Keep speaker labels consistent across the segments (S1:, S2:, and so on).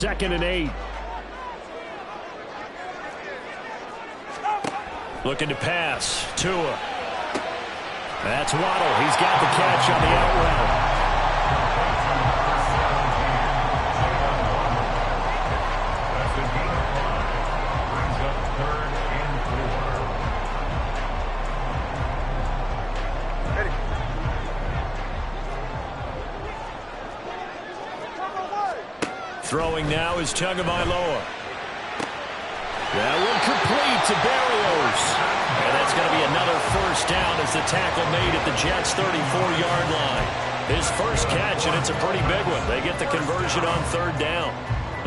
S1: 2nd and 8. Looking to pass. Tua. That's Waddle. He's got the catch on the out route. Throwing now is Tagovailoa. That one complete to Berrios. And that's going to be another first down as the tackle made at the Jets' 34-yard line. His first catch, and it's a pretty big one. They get the conversion on 3rd down.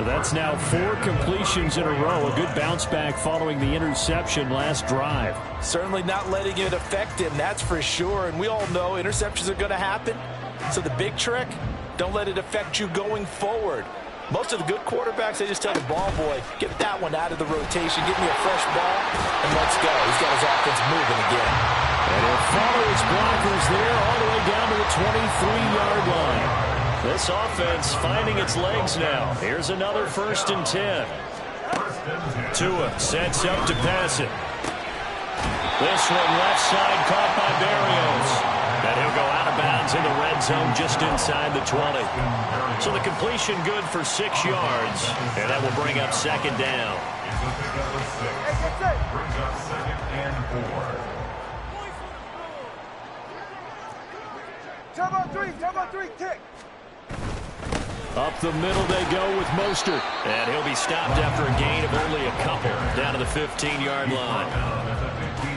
S1: That's now 4 completions in a row. A good bounce back following the interception last drive.
S2: Certainly not letting it affect him, that's for sure. And we all know interceptions are going to happen. So the big trick, don't let it affect you going forward. Most of the good quarterbacks, they just tell the ball boy, get that one out of the rotation, give me a fresh ball, and let's go. He's got his offense moving again.
S1: And he'll follow his blockers there all the way down to the 23-yard line. This offense finding its legs now. Here's another 1st and 10. Tua sets up to pass it. This one left side caught by Berrios. And he'll go out of bounds in the red zone just inside the 20. So the completion good for 6 yards. And that will bring up 2nd down.
S3: Brings up 2nd and 4. Time on 3, kick.
S1: Up the middle they go with Mostert. And he'll be stopped after a gain of only a couple down to the 15-yard line.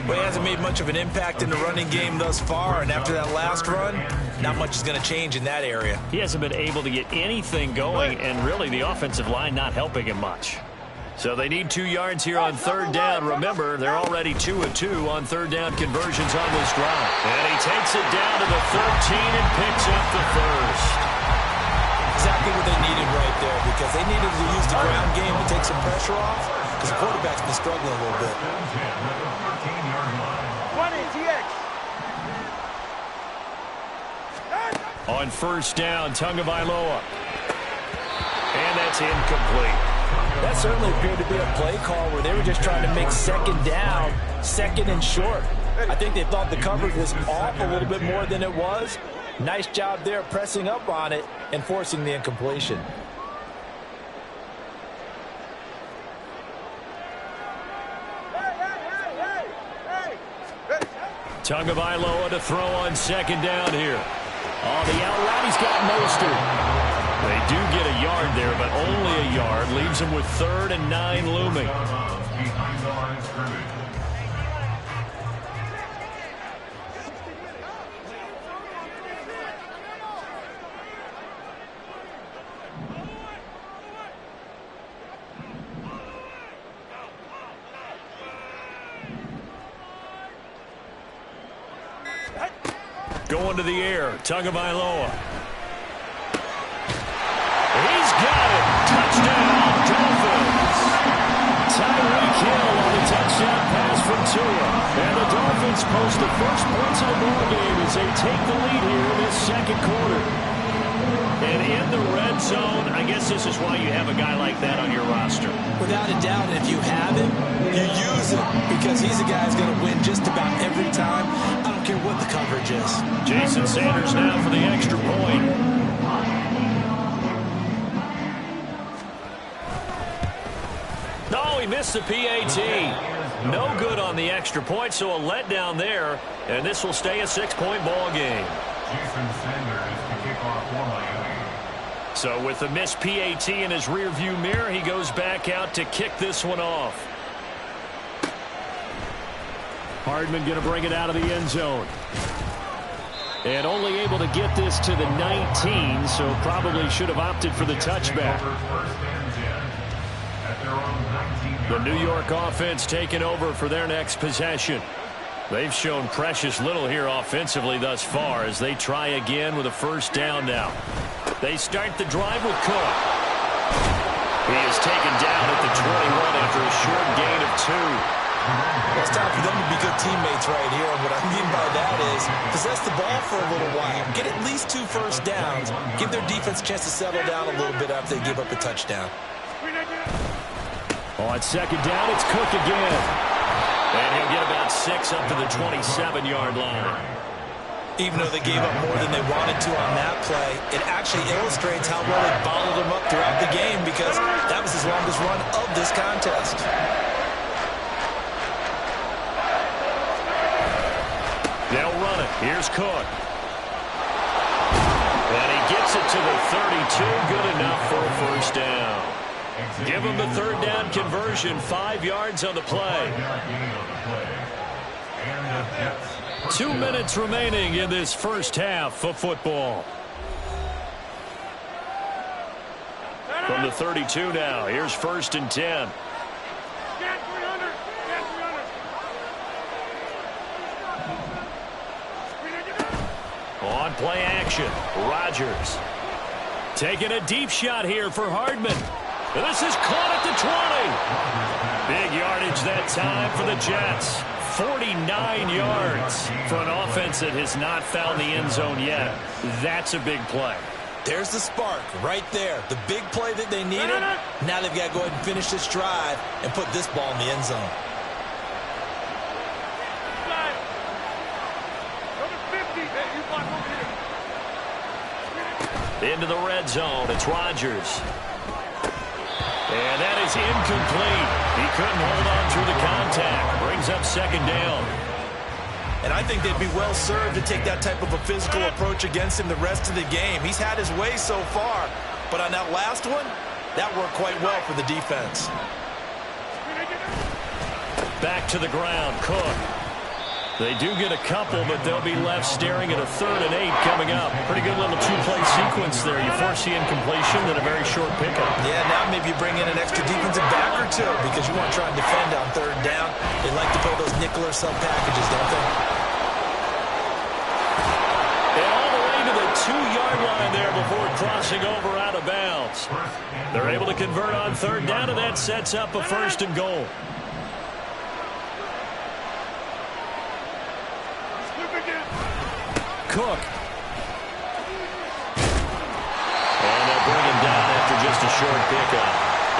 S2: Well, he hasn't made much of an impact in the running game thus far, and after that last run, not much is going to change in that area.
S1: He hasn't been able to get anything going, and really the offensive line not helping him much. So they need 2 yards here on 3rd down. Remember, they're already 2 of 2 on 3rd down conversions on this drive. And he takes it down to the 13 and picks up the first.
S2: Exactly what they needed right there, because they needed to use the ground game to take some pressure off, because the quarterback's been struggling a little bit.
S1: On 1st down, Tagovailoa. And that's incomplete.
S2: That certainly appeared to be a play call where they were just trying to make 2nd down, 2nd and short. I think they thought the coverage was off a little bit more than it was. Nice job there pressing up on it and forcing the incompletion.
S1: Tagovailoa to throw on 2nd down here. On the out route, he's got Mostert. They do get a yard there, but only a yard. Leaves him with 3rd and 9 looming.
S3: Behind the line of scrimmage.
S1: Going to the air, Tagovailoa. He's got it. Touchdown, Dolphins. Tyreek Hill on the touchdown pass from Tua. And the Dolphins post the first points of the ball game as they take the lead here in this 2nd quarter. And in the red zone, I guess this is why you have a guy like that on your roster.
S2: Without a doubt, if you have him, you use him, because he's a guy who's going to win just about every time. I don't care what the coverage is.
S1: Jason Sanders now for the extra point. No, he missed the PAT. No good on the extra point, so a letdown there, and this will stay a 6-point ball game.
S3: Jason Sanders to kick off for Miami.
S1: So with the missed PAT in his rearview mirror, he goes back out to kick this one off. Hardman going to bring it out of the end zone. And only able to get this to the 19, so probably should have opted for the touchback. The New York offense taking over for their next possession. They've shown precious little here offensively thus far as they try again with a 1st down now. They start the drive with Cook. He is taken down at the 21 after a short gain of 2.
S2: Well, it's time for them to be good teammates right here. And what I mean by that is possess the ball for a little while. Get at least 2 first downs. Give their defense a chance to settle down a little bit after they give up a touchdown.
S1: On second down, it's Cook again. And he'll get about 6 up to the 27-yard line.
S2: Even though they gave up more than they wanted to on that play, it actually illustrates how well they bottled them up throughout the game because that was his longest run of this contest.
S1: They'll run it. Here's Cook. And he gets it to the 32. Good enough for a first down. Give him the third down conversion. 5 yards on the play. 2 minutes remaining in this first half of football. From the 32 now, here's 1st and 10. On play action, Rodgers. Taking a deep shot here for Hardman. This is caught at the 20. Big yardage that time for the Jets. 49 yards for an offense that has not found the end zone yet. That's a big play.
S2: There's the spark right there. The big play that they needed. Now they've got to go ahead and finish this drive and put this ball in the end zone.
S1: Into the red zone. It's Rodgers. And that is incomplete. He couldn't hold on through the contact. Brings up second down.
S2: And I think they'd be well served to take that type of a physical approach against him the rest of the game. He's had his way so far. But on that last one, that worked quite well for the defense.
S1: Back to the ground, Cook. They do get a couple, but they'll be left staring at a 3rd and 8 coming up. Pretty good little 2-play sequence there. You force the incompletion and a very short pickup.
S2: Yeah, now maybe you bring in an extra defensive back or two because you want to try and defend on 3rd down. They like to play those nickel or sub packages, don't they?
S1: And all the way to the 2-yard line there before crossing over out of bounds. They're able to convert on 3rd down, and that sets up a 1st and goal. Cook. And they'll bring him down after just a short pickup.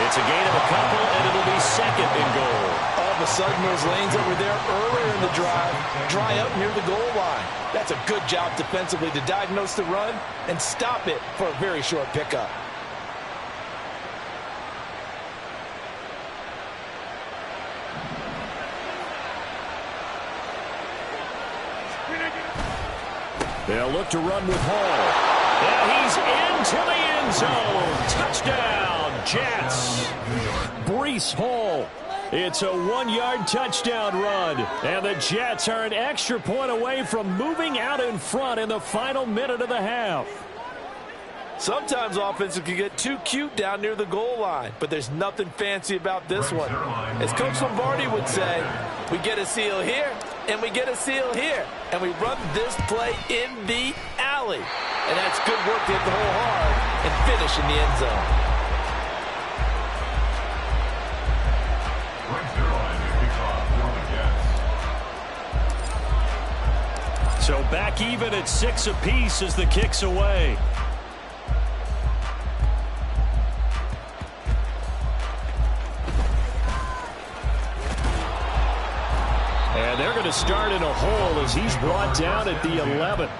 S1: It's a gain of a couple, and it'll be 2nd and goal.
S2: All of a sudden, those lanes that were there earlier in the drive dry up near the goal line. That's a good job defensively to diagnose the run and stop it for a very short pickup.
S1: They'll look to run with Hall. And he's into the end zone. Touchdown, Jets. Breece Hall. It's a 1-yard touchdown run. And the Jets are an extra point away from moving out in front in the final minute of the half.
S2: Sometimes offenses can get too cute down near the goal line, but there's nothing fancy about this one. As Coach Lombardi would say, we get a seal here, and we get a seal here, and we run this play in the alley. And that's good work to hit the hole hard and finish in the end zone.
S1: So back even at 6 apiece as the kick's away. And they're going to start in a hole as he's brought down at the 11.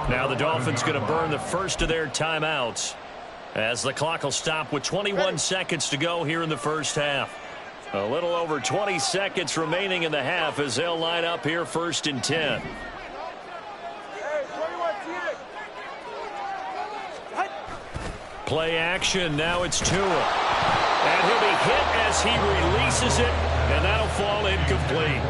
S1: Now the Dolphins going to burn the first of their timeouts as the clock will stop with 21 seconds to go here in the first half. A little over 20 seconds remaining in the half as they'll line up here 1st and 10. Play action. Now it's Tua. And he'll be hit as he releases it, and that'll fall incomplete.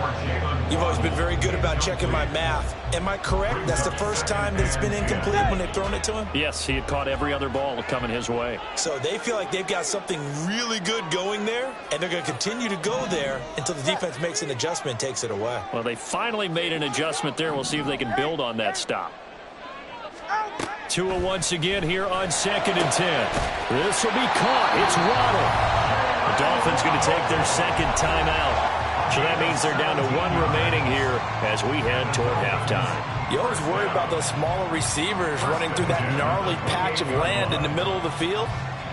S2: You've always been very good about checking my math. Am I correct? That's the first time that it's been incomplete when they've thrown it to him?
S1: Yes, he had caught every other ball coming his way.
S2: So they feel like they've got something really good going there, and they're going to continue to go there until the defense makes an adjustment and takes it away.
S1: Well, they finally made an adjustment there. We'll see if they can build on that stop. Tua once again here on 2nd and 10. This will be caught. It's Waddle. The Dolphins going to take their second timeout. So that means they're down to 1 remaining here as we head toward halftime.
S2: You always worry about those smaller receivers running through that gnarly patch of land in the middle of the field.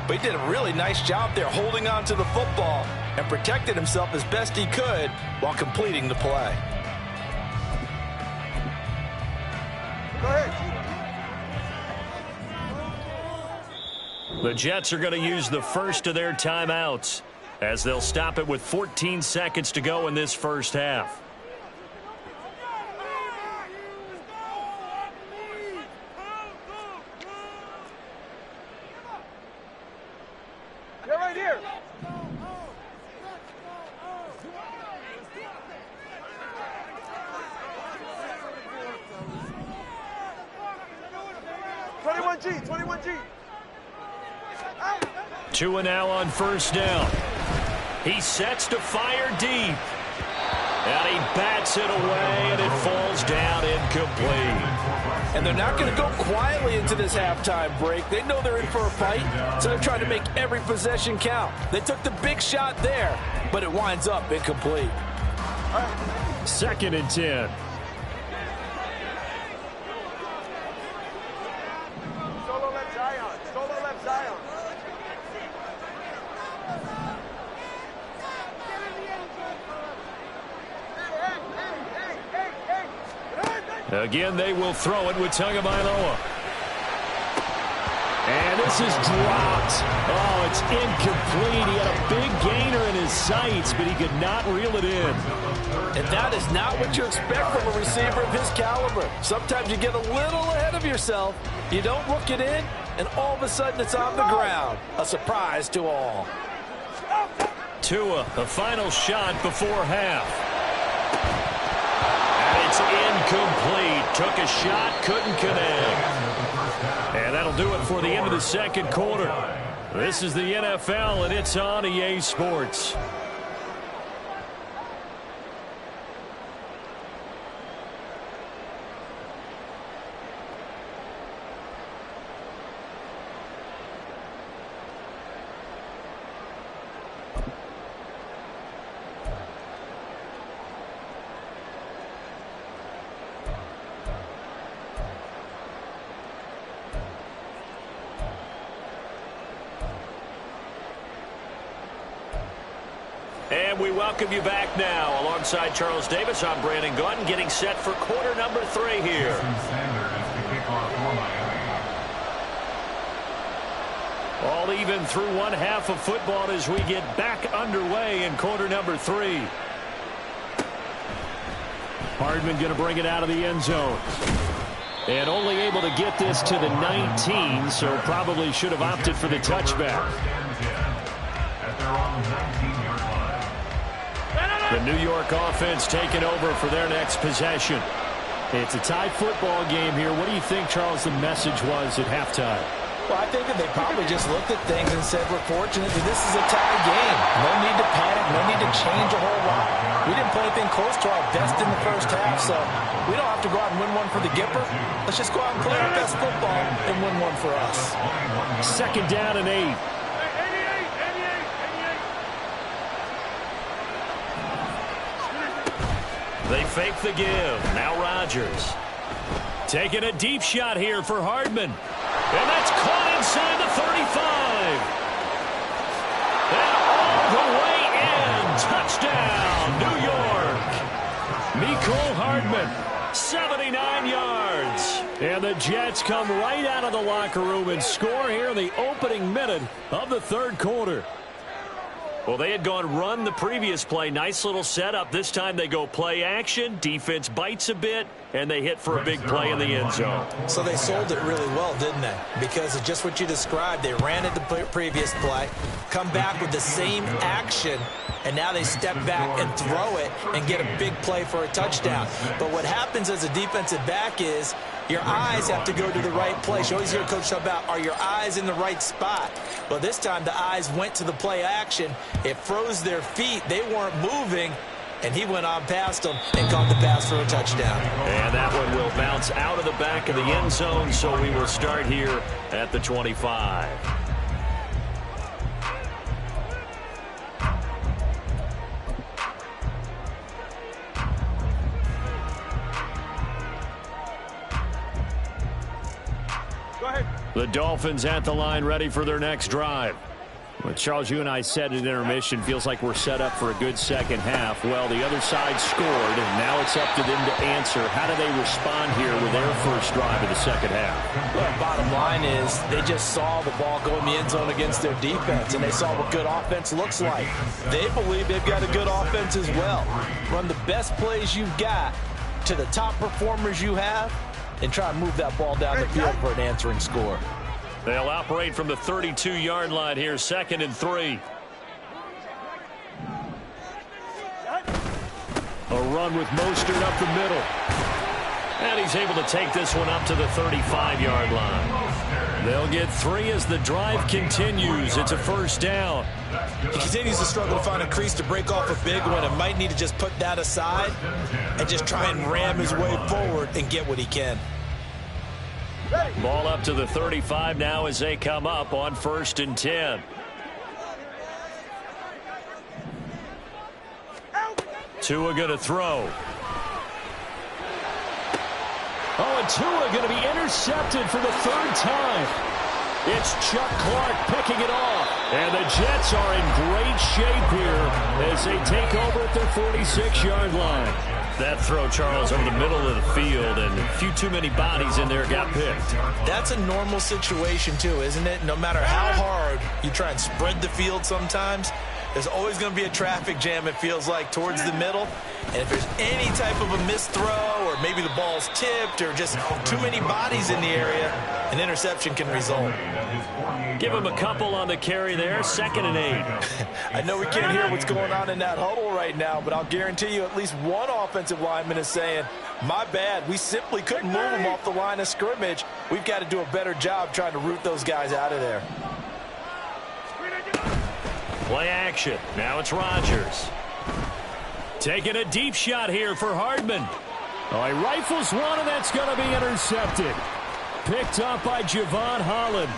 S2: But he did a really nice job there holding on to the football and protected himself as best he could while completing the play.
S3: Go ahead.
S1: The Jets are going to use the first of their timeouts as they'll stop it with 14 seconds to go in this first half.
S3: Get right here. G.
S1: Tua now on first down. He sets to fire deep. And he bats it away, and it falls down incomplete.
S2: And they're not going to go quietly into this halftime break. They know they're in for a fight, so they're trying to make every possession count. They took the big shot there, but it winds up incomplete.
S1: 2nd and 10.
S3: Solo left Zion.
S1: Again, they will throw it with Tagovailoa. And this is dropped. Oh, it's incomplete. He had a big gainer in his sights, but he could not reel it in.
S2: And that is not what you expect from a receiver of his caliber. Sometimes you get a little ahead of yourself. You don't look it in, and all of a sudden it's on the ground. A surprise to all.
S1: Tua, the final shot before half. And it's incomplete. Took a shot, couldn't connect. And that'll do it for the end of the second quarter. This is the NFL, and it's on EA Sports. And we welcome you back now. Alongside Charles Davis, I'm Brandon Gunn, getting set for quarter number 3 here. All even through one half of football as we get back underway in quarter number 3. Hardman going to bring it out of the end zone. And only able to get this to the 19, so probably should have opted for the touchback. The New York offense taking over for their next possession. It's a tie football game here. What do you think, Charles, the message was at halftime?
S2: Well, I think that they probably just looked at things and said, we're fortunate that this is a tie game. No need to panic, no need to change a whole lot. We didn't play anything close to our best in the first half, so we don't have to go out and win one for the Gipper. Let's just go out and play our best football and win one for us.
S1: 2nd down and 8. They fake the give. Now Rodgers. Taking a deep shot here for Hardman. And that's caught inside the 35. And all the way in. Touchdown, New York. Mecole Hardman, 79 yards. And the Jets come right out of the locker room and score here in the opening minute of the third quarter. Well, they had gone run the previous play. Nice little setup. This time they go play action. Defense bites a bit, and they hit for a big play in the end zone.
S2: So they sold it really well, didn't they? Because of just what you described. They ran it the previous play, come back with the same action, and now they step back and throw it and get a big play for a touchdown. But what happens as a defensive back is your eyes have to go to the right place. You always hear Coach talk about, are your eyes in the right spot? Well, this time the eyes went to the play action. It froze their feet. They weren't moving, and he went on past them and caught the pass for a touchdown.
S1: And that one will bounce out of the back of the end zone, so we will start here at the 25. The Dolphins at the line, ready for their next drive. Well, Charles, you and I said at intermission, feels like we're set up for a good second half. Well, the other side scored, and now it's up to them to answer. How do they respond here with their first drive of the second half?
S2: Well, bottom line is they just saw the ball go in the end zone against their defense, and they saw what good offense looks like. They believe they've got a good offense as well. Run the best plays you've got to the top performers you have, and try and move that ball down the field for an answering score.
S1: They'll operate from the 32-yard line here, 2nd and 3. A run with Mostert up the middle. And he's able to take this one up to the 35-yard line. They'll get 3 as the drive continues. It's a first down.
S2: He continues to struggle to find a crease to break off a big one and might need to just put that aside and just try and ram his way forward and get what he can.
S1: Ball up to the 35 now as they come up on 1st and 10. Tua going to throw. Oh, and Tua going to be intercepted for the 3rd time. It's Chuck Clark picking it off. And the Jets are in great shape here as they take over at their 46-yard line. That throw, Charles, over the middle of the field, and a few too many bodies in there got picked.
S2: That's a normal situation, too, isn't it? No matter how hard you try and spread the field sometimes, there's always going to be a traffic jam, it feels like, towards the middle. And if there's any type of a missed throw, or maybe the ball's tipped, or just too many bodies in the area, an interception can result.
S1: Give him a couple on the carry there, 2nd and 8.
S2: I know we can't hear what's going on in that huddle right now, but I'll guarantee you at least one offensive lineman is saying, my bad, we simply couldn't move them off the line of scrimmage. We've got to do a better job trying to root those guys out of there.
S1: Play action. Now it's Rodgers. Taking a deep shot here for Hardman. Oh, he rifles one, and that's going to be intercepted. Picked up by Javon Holland.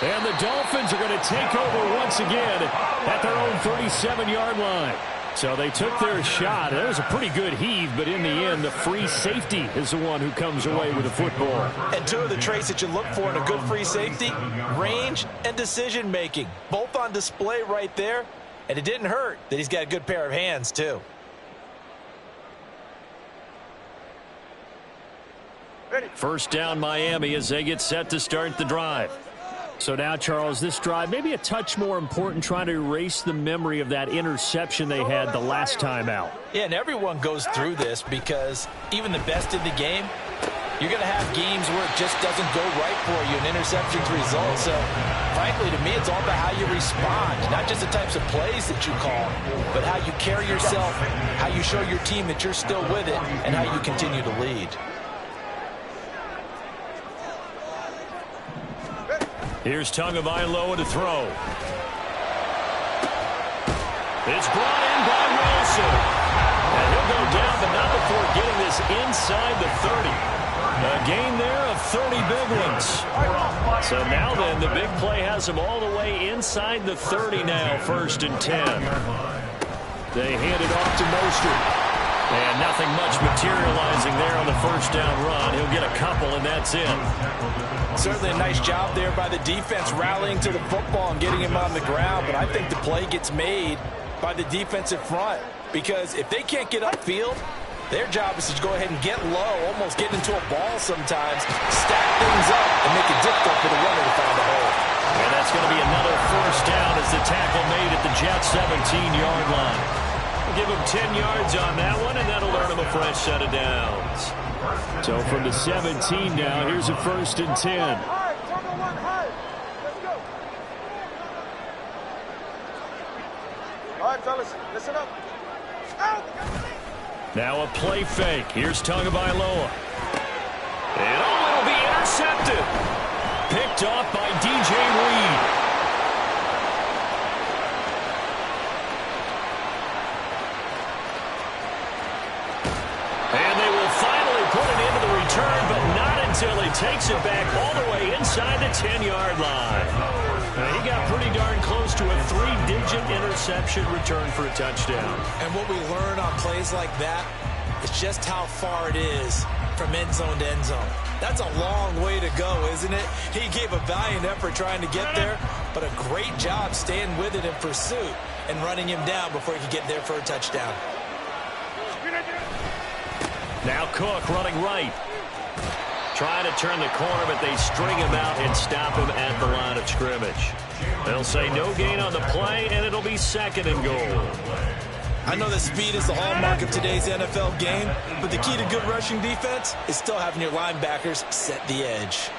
S1: And the Dolphins are going to take over once again at their own 37-yard line. So they took their shot. It was a pretty good heave, but in the end, the free safety is the one who comes away with the football.
S2: And 2 of the traits that you look for in a good free safety, range and decision-making, both on display right there. And it didn't hurt that he's got a good pair of hands, too.
S1: First down, Miami, as they get set to start the drive. So now, Charles, this drive maybe a touch more important, trying to erase the memory of that interception they had the last time out.
S2: Yeah, and everyone goes through this because even the best in the game, you're going to have games where it just doesn't go right for you, and interceptions result. So, frankly, to me, it's all about how you respond, not just the types of plays that you call, but how you carry yourself, how you show your team that you're still with it, and how you continue to lead.
S1: Here's Tagovailoa to throw. It's brought in by Wilson. And he'll go down, but not before getting this inside the 30. A gain there of 30 big ones. So now then, the big play has them all the way inside the 30 now, 1st and 10. They hand it off to Mostert. And nothing much materializing there on the first down run. He'll get a couple, and that's it.
S2: Certainly a nice job there by the defense rallying to the football and getting him on the ground. But I think the play gets made by the defensive front. Because if they can't get upfield, their job is to go ahead and get low, almost get into a ball sometimes, stack things up, and make it difficult for the runner to find a hole.
S1: And that's going to be another first down as the tackle made at the Jets' 17-yard line. Give him 10 yards on that one, and that'll earn him a fresh set of downs. So from the 17 now, here's a 1st and 10.
S3: All right, fellas, listen up.
S1: Now a play fake. Here's Tagovailoa. And it'll be intercepted. Picked off by DJ Reed. And they will finally put it into the return, but not until he takes it back all the way inside the 10-yard line. He got pretty darn close to a 3-digit interception return for a touchdown.
S2: And what we learn on plays like that is just how far it is from end zone to end zone. That's a long way to go, isn't it? He gave a valiant effort trying to get there, but a great job staying with it in pursuit and running him down before he could get there for a touchdown.
S1: Now Cook running right. Trying to turn the corner, but they string him out and stop him at the line of scrimmage. They'll say no gain on the play, and it'll be 2nd and goal.
S2: I know that speed is the hallmark of today's NFL game, but the key to good rushing defense is still having your linebackers set the edge.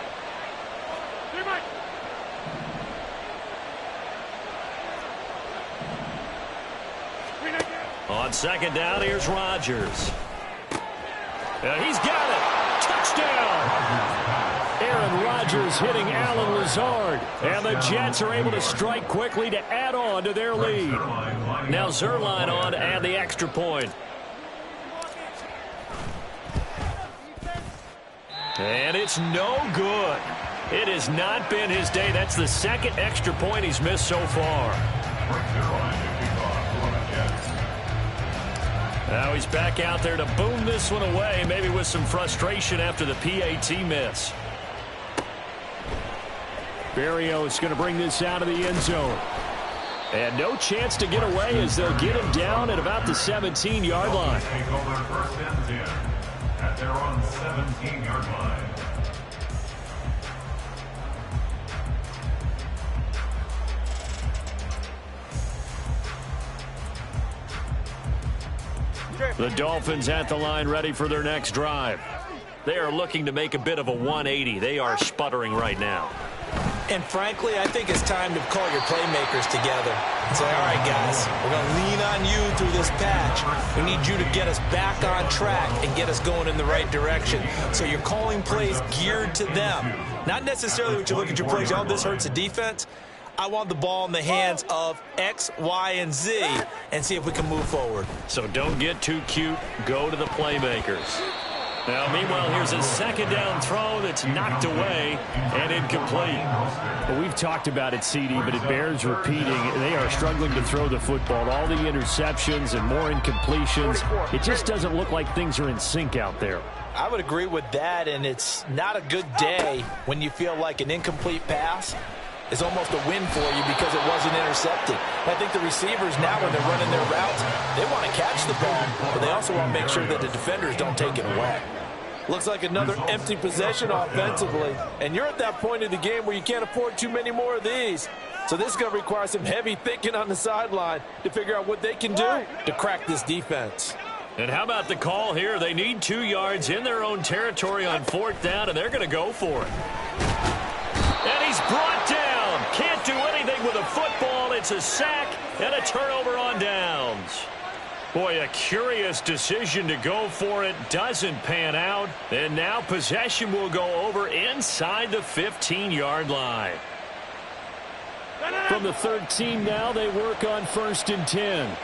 S1: On 2nd down, here's Rodgers. He's got it. Touchdown. Aaron Rodgers hitting Allen Lazard. And the Jets are able to strike quickly to add on to their lead. Now Zerline on to add the extra point. And it's no good. It has not been his day. That's the 2nd extra point he's missed so far. Now he's back out there to boom this one away, maybe with some frustration after the PAT miss. Berrios going to bring this out of the end zone. And no chance to get away as they'll get him down at about the 17-yard line.
S4: Take over 1st and 10 at their own 17-yard line.
S1: The Dolphins at the line ready for their next drive. They are looking to make a bit of a 180. They are sputtering right now.
S2: And frankly, I think it's time to call your playmakers together and say, all right, guys, we're going to lean on you through this patch. We need you to get us back on track and get us going in the right direction. So you're calling plays geared to them. Not necessarily what you look at your plays, oh, this hurts the defense. I want the ball in the hands of X, Y, and Z and see if we can move forward.
S1: So don't get too cute. Go to the playmakers. Now, meanwhile, here's a 2nd down throw that's knocked away and incomplete.
S5: Well, we've talked about it, CD, but it bears repeating. They are struggling to throw the football. All the interceptions and more incompletions. It just doesn't look like things are in sync out there.
S2: I would agree with that, and it's not a good day when you feel like an incomplete pass is almost a win for you because it wasn't intercepted. I think the receivers now, when they're running their routes, they want to catch the ball, but they also want to make sure that the defenders don't take it away. Looks like another empty possession offensively, and you're at that point of the game where you can't afford too many more of these. So this is going to require some heavy thinking on the sideline to figure out what they can do to crack this defense.
S1: And how about the call here? They need 2 yards in their own territory on 4th down, and they're going to go for it. And he's brought down. Can't do anything with a football. It's a sack and a turnover on downs. Boy, a curious decision to go for it. Doesn't pan out. And now possession will go over inside the 15-yard line.
S5: From the 13 now, they work on 1st and 10.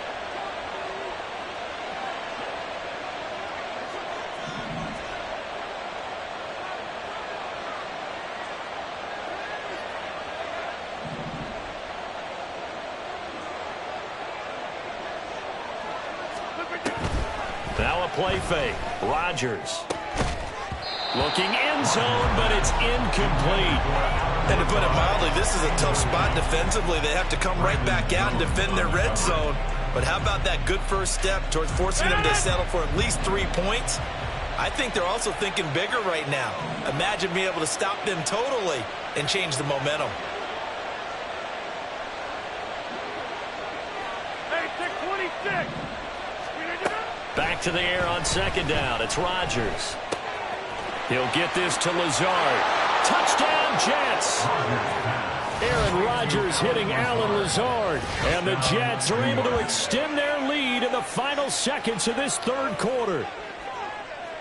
S1: Now a play fake. Rodgers. Looking end zone, but it's incomplete.
S2: And to put it mildly, this is a tough spot defensively. They have to come right back out and defend their red zone. But how about that good first step towards forcing them to settle for at least 3 points? I think they're also thinking bigger right now. Imagine being able to stop them totally and change the momentum.
S3: Hey, 626.
S1: Back to the air on 2nd down. It's Rodgers. He'll get this to Lazard. Touchdown, Jets.
S5: Aaron Rodgers hitting Allen Lazard. And the Jets are able to extend their lead in the final seconds of this 3rd quarter.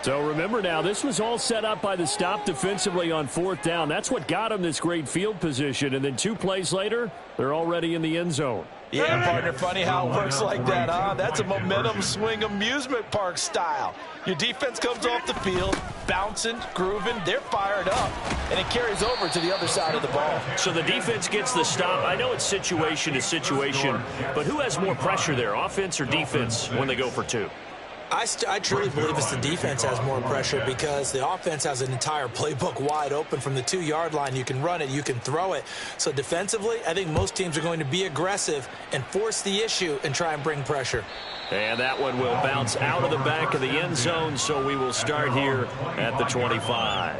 S5: So remember now, this was all set up by the stop defensively on 4th down. That's what got them this great field position. And then 2 plays later, they're already in the end zone.
S2: Yeah, partner, funny how it works like that, huh? That's a momentum swing amusement park style. Your defense comes off the field, bouncing, grooving, they're fired up, and it carries over to the other side of the ball.
S1: So the defense gets the stop. I know it's situation to situation, but who has more pressure there, offense or defense, when they go for 2?
S2: I truly believe it's the defense has more pressure because the offense has an entire playbook wide open from the 2-yard line. You can run it, you can throw it. So defensively, I think most teams are going to be aggressive and force the issue and try and bring pressure.
S1: And that one will bounce out of the back of the end zone, so we will start here at the 25.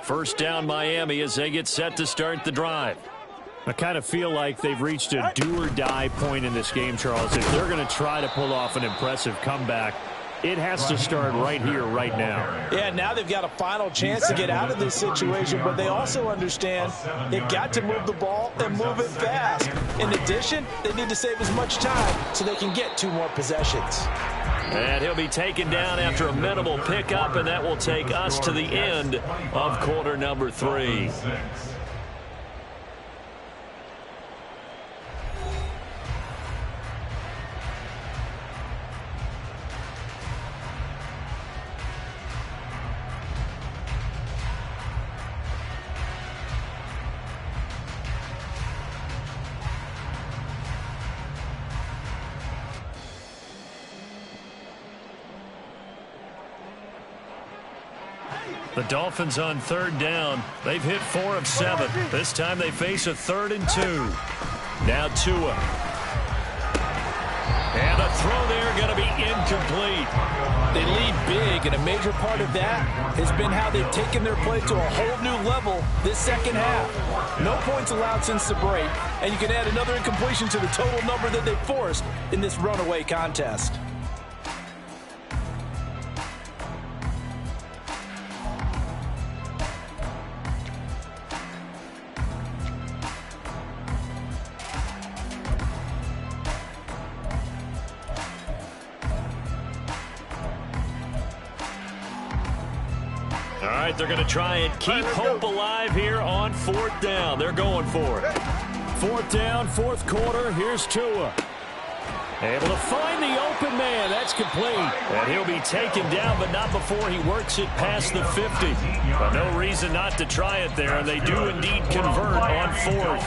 S1: First down, Miami, as they get set to start the drive.
S5: I kind of feel like they've reached a do-or-die point in this game, Charles. If they're going to try to pull off an impressive comeback, it has to start right here, right now.
S2: Yeah, now they've got a final chance to get out of this situation, but they also understand they've got to move the ball and move it fast. In addition, they need to save as much time so they can get 2 more possessions.
S1: And he'll be taken down after a minimal pickup, and that will take us to the end of quarter number 3. The Dolphins on 3rd down. They've hit 4 of 7. This time they face a 3rd and 2. Now Tua. And the throw there going to be incomplete.
S2: They lead big, and a major part of that has been how they've taken their play to a whole new level this second half. No points allowed since the break, and you can add another incompletion to the total number that they forced in this runaway contest.
S1: All right, they're going to try and keep hope alive here on 4th down. They're going for it.
S5: 4th down, 4th quarter. Here's Tua. Able to find the open man. That's complete.
S1: And he'll be taken down, but not before he works it past the 50. But no reason not to try it there, and they do indeed convert on 4th.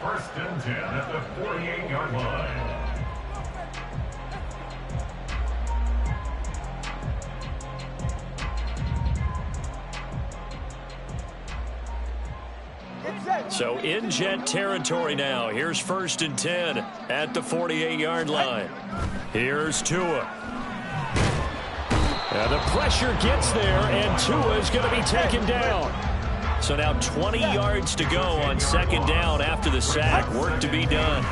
S4: 1st and 10 at the 48-yard line.
S1: So in Jet territory now. Here's 1st and 10 at the 48-yard line. Here's Tua.
S5: And the pressure gets there, and Tua is going to be taken down.
S1: So now 20 yards to go on 2nd down after the sack. Work to be done.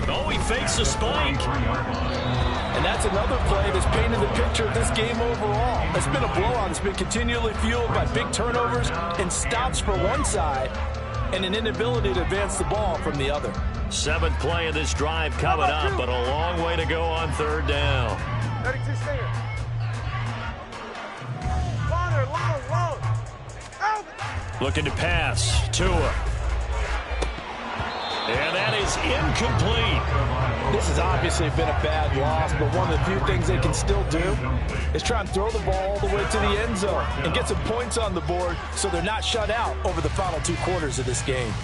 S1: Oh, he fakes a spike.
S2: And that's another play that's painted the picture of this game overall. It's been a blowout. It's been continually fueled by big turnovers and stops for one side and an inability to advance the ball from the other.
S1: 7th play of this drive coming up, but a long way to go on 3rd down. Looking to pass. Tua. And that is incomplete.
S2: This has obviously been a bad loss, but one of the few things they can still do is try and throw the ball all the way to the end zone and get some points on the board so they're not shut out over the final 2 quarters of this game.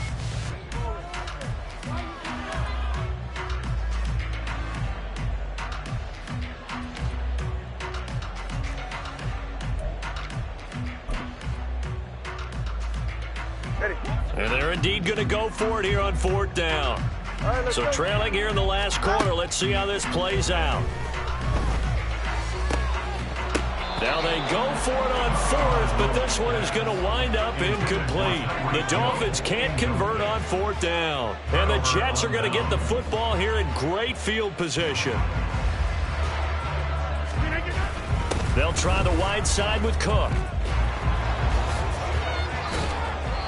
S1: And they're indeed going to go for it here on 4th down. So trailing here in the last quarter. Let's see how this plays out. Now they go for it on 4th, but this one is going to wind up incomplete. The Dolphins can't convert on 4th down. And the Jets are going to get the football here in great field position. They'll try the wide side with Cook.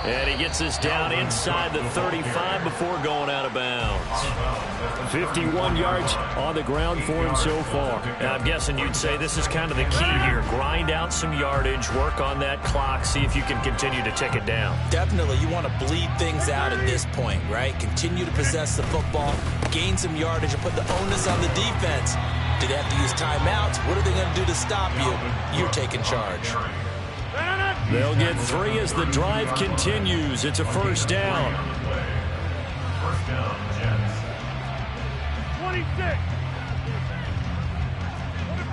S1: And he gets us down inside the 35 before going out of bounds.
S5: 51 yards on the ground for him so far.
S1: And I'm guessing you'd say this is kind of the key here. Grind out some yardage, work on that clock, see if you can continue to tick it down.
S2: Definitely, you want to bleed things out at this point, right? Continue to possess the football, gain some yardage, and put the onus on the defense. Do they have to use timeouts? What are they going to do to stop you? You're taking charge.
S5: They'll get 3 as the drive continues. It's a first down.
S4: First down, Jets.
S3: 26. Number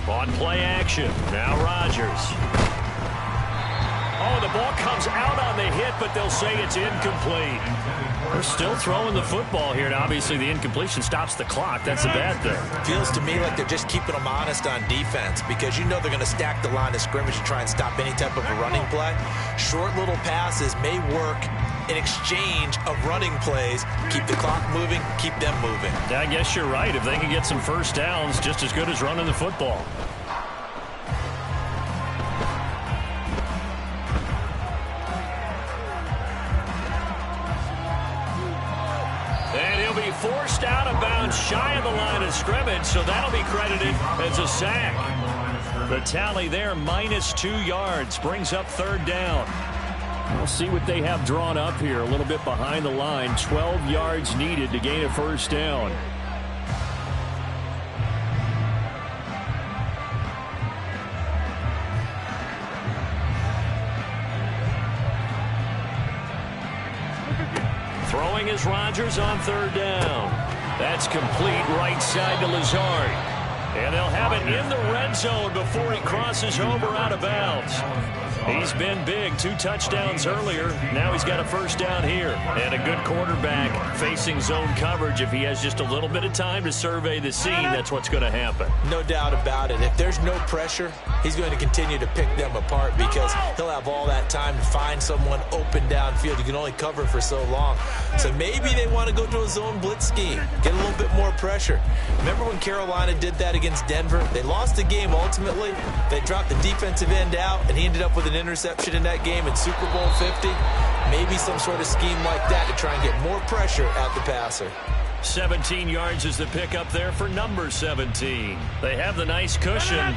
S3: 50.
S1: On play action, now Rodgers. Oh, the ball comes out on the hit, but they'll say it's incomplete. They're still throwing the football here, and obviously the incompletion stops the clock. That's a bad thing.
S2: Feels to me like they're just keeping them honest on defense because you know they're going to stack the line of scrimmage and try and stop any type of a running play. Short little passes may work in exchange of running plays. Keep the clock moving, keep them moving.
S1: I guess you're right. If they can get some first downs, just as good as running the football. And he'll be forced out of bounds shy of the line of scrimmage, so that'll be credited as a sack. The tally there, -2 yards, brings up third down.
S5: We'll see what they have drawn up here. A little bit behind the line. 12 yards needed to gain a first down.
S1: Throwing is Rodgers on third down. That's complete right side to Lazard. And they'll have it in the red zone before he crosses over out of bounds. He's been big, 2 touchdowns earlier. Now he's got a first down here. And a good quarterback facing zone coverage. If he has just a little bit of time to survey the scene, that's what's going to happen.
S2: No doubt about it. If there's no pressure, he's going to continue to pick them apart because he'll have all that time to find someone open downfield. You can only cover for so long. So maybe they want to go to a zone blitz scheme, get a little bit more pressure. Remember when Carolina did that against Denver? They lost the game ultimately. They dropped the defensive end out, and he ended up with an interception in that game in Super Bowl 50. Maybe some sort of scheme like that to try and get more pressure at the passer.
S1: 17 yards is the pickup there for number 17. They have the nice cushion.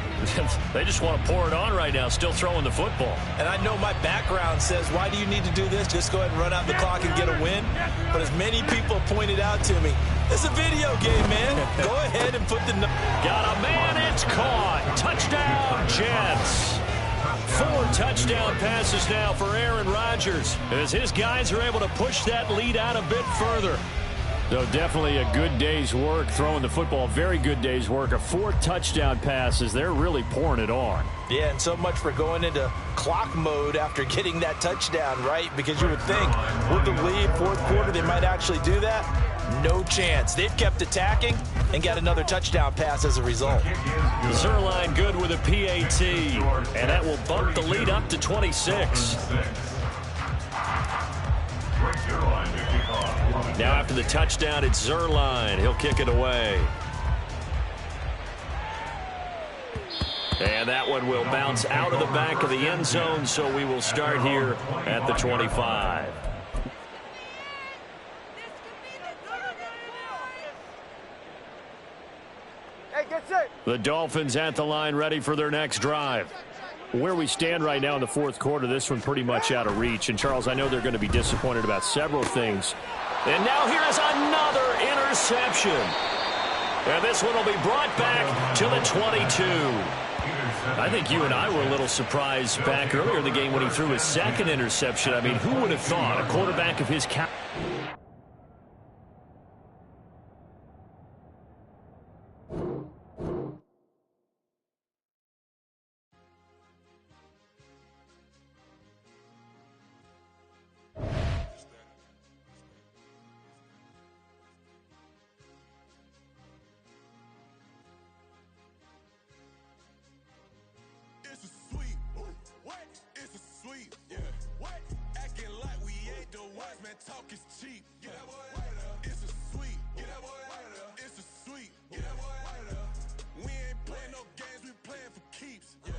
S1: They just want to pour it on right now, still throwing the football.
S2: And I know my background says, why do you need to do this? Just go ahead and run out the clock and get a win. But as many people pointed out to me, it's a video game, man. Go ahead and put the...
S1: Got a man, it's caught. Touchdown, Jets. 4 touchdown passes now for Aaron Rodgers as his guys are able to push that lead out a bit further.
S5: So definitely a good day's work throwing the football. Very good day's work. 4 touchdown passes. They're really pouring it on.
S2: Yeah, and so much for going into clock mode after getting that touchdown, right? Because you would think with the lead, fourth quarter, they might actually do that. No chance. They've kept attacking and got another touchdown pass as a result.
S1: Zerline good with a PAT, and that will bump the lead up to 26. Now after the touchdown, it's Zerline. He'll kick it away. And that one will bounce out of the back of the end zone, so we will start here at the 25. The Dolphins at the line, ready for their next drive. Where we stand right now in the fourth quarter, this one pretty much out of reach. And, Charles, I know they're going to be disappointed about several things. And now here is another interception. And this one will be brought back to the 22. I think you and I were a little surprised back earlier in the game when he threw his second interception. I mean, who would have thought a quarterback of his caliber?
S6: Talk is cheap. Get that boy right up. It's a sweet. Get that boy right up. It's a sweet. Get that boy right up. We ain't playing no games. We playing for keeps. Yeah.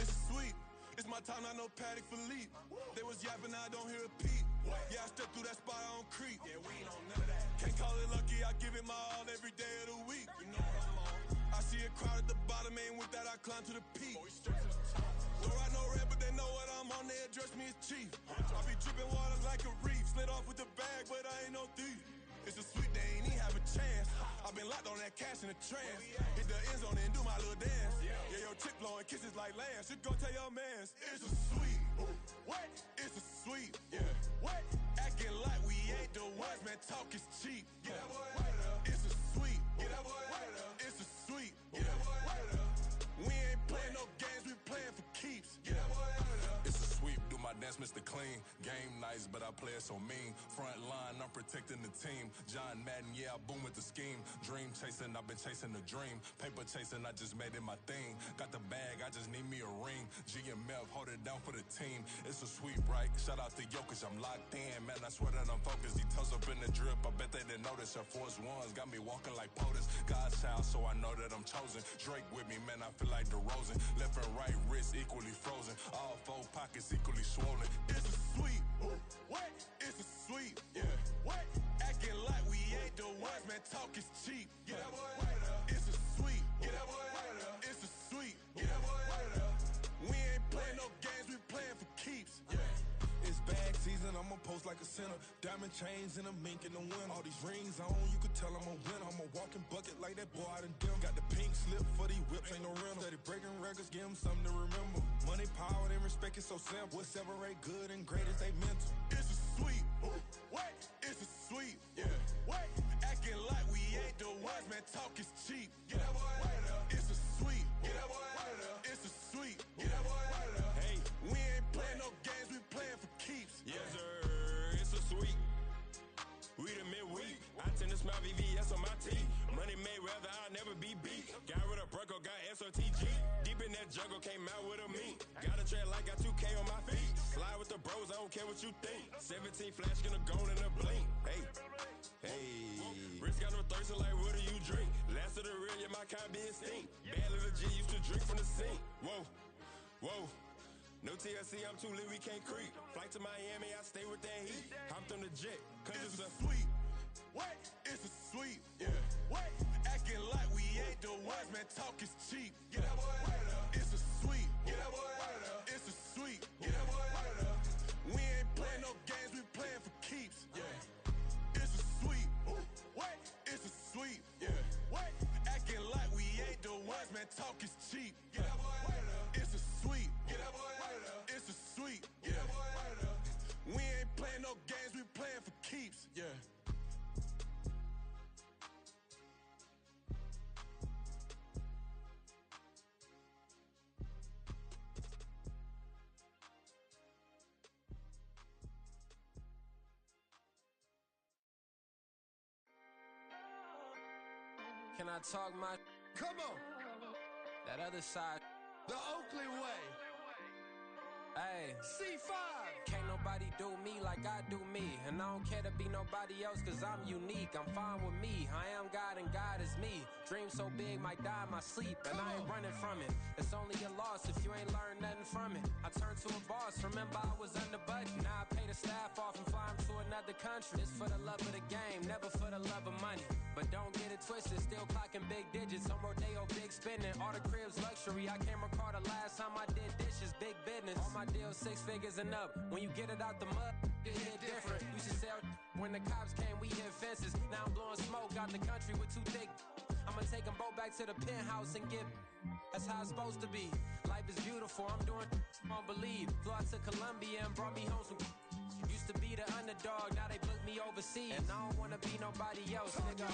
S6: It's sweet. wasting my time, not no Paddock Philippe. They was yapping, I don't hear a peep. Yeah, I stepped through that spot, I don't creep. Yeah, we ain't on none of that. Can't call it lucky, I give it my all every day of the week. You know what I'm on. I see a crowd at the bottom, and with that I climb to the peak. Don't ride no red, but they know what I'm on, they address me as chief. I be dripping water like a reef, slid off with the bag, but I ain't no thief. It's a sweet, they ain't even have a chance. I been locked on that cash in a trance. Hit the end zone and do my little dance. Yeah, your chick blowing kisses like Lance. You go tell your mans. It's a sweet. What? It's a sweet. Yeah. What? Acting like we ain't the ones, man. Talk is cheap. Get that boy right up. It's a sweet. Get that boy right up. It's a sweet. Get that boy right up. We ain't playing no games, we playing for keeps. Get that boy right up. It's a sweep. Do my dance, Mr. Clean. Game nice, but I play it so mean. Front line, I'm protecting the team. John Madden, yeah, I boom with the scheme. Dream chasing, I've been chasing the dream. Paper chasing, I just made it my thing. Got the bag, I just need me a ring. G and Mel, hold it down for the team. It's a sweep, right? Shout out to Jokic, I'm locked in. Man, I swear that I'm focused. He toes up in the drip, I bet they didn't notice. Air Force Ones got me walking like POTUS. God's child, so I know that I'm chosen. Drake with me, man, I feel like DeRozan. Left and right wrist equally frozen. All four pockets equally swollen. It's a sweep. What? It's a sweep. Yeah. What? Acting like we ain't the ones, man. Talk is cheap. Get that boy right up. It's a sweep. Get that boy right up. It's a sweep. Get that boy right up. We ain't playing no games, we playing for keeps. Yeah. It's bag season, I'ma post like a sinner. Diamond chains and a mink in the winter. All these rings on, you could tell I'm a winner. I'm a walking bucket like that boy out in Denver. Got the pink slip for these whips, ain't no rental. Steady breaking records, give them something to remember. Money, power, and respect is so simple. What separate good and great is they mental. It's a sweep. What? It's a sweep. Yeah. What? Acting like we ain't the ones, man. Talk is cheap. Get that boy right up. It's a sweep. Get that boy right up. It's a sweep. Get that boy right up. Hey, we ain't playing no games, we playing for keeps.
S7: Yes, sir. It's a sweep. We the midweek. I tend to smile VVS on my teeth. Money made rather I'll never be beat. Got rid of Bronco, got SOTG. Deep in that jungle, came out with a meat. Got a trail like got 2K on my feet. Slide with the bros, I don't care what you think. 17 flash gonna go in a blink. Hey. Wrist got no thirst, like what do you drink? Last of the real, yeah, my kind be extinct. Bad little G used to drink from the sink. Whoa. No TLC, I'm too lit, we can't creep. Flight to Miami, I stay with that heat. Hopped on the jet, cause it's a sweep.
S6: What? It's a sweep. Yeah. What? Acting like we ain't the ones, man. Talk is cheap. Get that boy right up. It's a sweep. Get that boy right up. It's a sweep. Get that boy right up. We ain't playing no games, we playing for keeps. Yeah. It's a sweep. What? It's a sweep. Yeah. What? Acting like we ain't the ones, man. Talk is cheap. Get that boy right up. It's a sweep. Get that boy right up. It's a sweep. Get that boy right up. We ain't playing no games, we playing for keeps. Yeah.
S8: Can I talk my?
S6: Come on.
S8: That other side.
S6: The Oakley way.
S8: Hey.
S6: C5.
S8: Can't nobody do me like I do me. And I don't care to be nobody else cause I'm unique. I'm fine with me. I am God and God is me. Dream so big might die in my sleep. And I ain't running from it. It's only a loss if you ain't learned nothing from it. I turned to a boss. Remember I was under budget. Now I pay the staff off and fly them to another country. It's for the love of the game, never for the love of money. But don't get it twisted, still clocking big digits. On Rodeo, big spending. All the cribs luxury. I can't recall the last time I did dishes, big business. All my deals 6 figures and up. When you get it out the mud, it hit different. Used to sell when the cops came, we hit fences. Now I'm blowing smoke out the country with 2 thick. I'ma take them both back to the penthouse and get. That's how it's supposed to be. Life is beautiful, I'm doing I don't believe. Flew out to Colombia and brought me home some. Used to be the underdog, now they book me overseas. And I don't wanna be nobody else, nigga.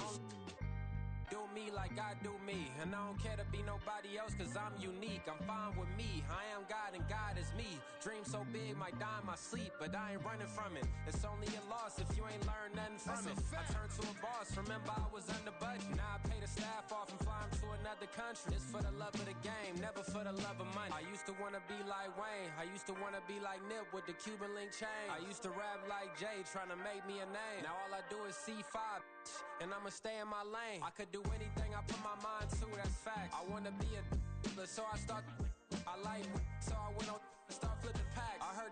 S8: Do me like I do me. And I don't care to be nobody else cause I'm unique. I'm fine with me. I am God and God is me. Dream so big might die in my sleep, but I ain't running from it. It's only a loss if you ain't learned nothing from it. I turned to a boss. Remember I was under budget. Now I pay the staff off and fly them to another country. It's for the love of the game, never for the love of money. I used to wanna be like Wayne. I used to wanna be like Nip with the Cuban link chain. I used to rap like Jay, trying to make me a name. Now all I do is C5. And I'ma stay in my lane. I could do anything I put my mind to, that's facts. I wanna be a so I start. I like so I went on start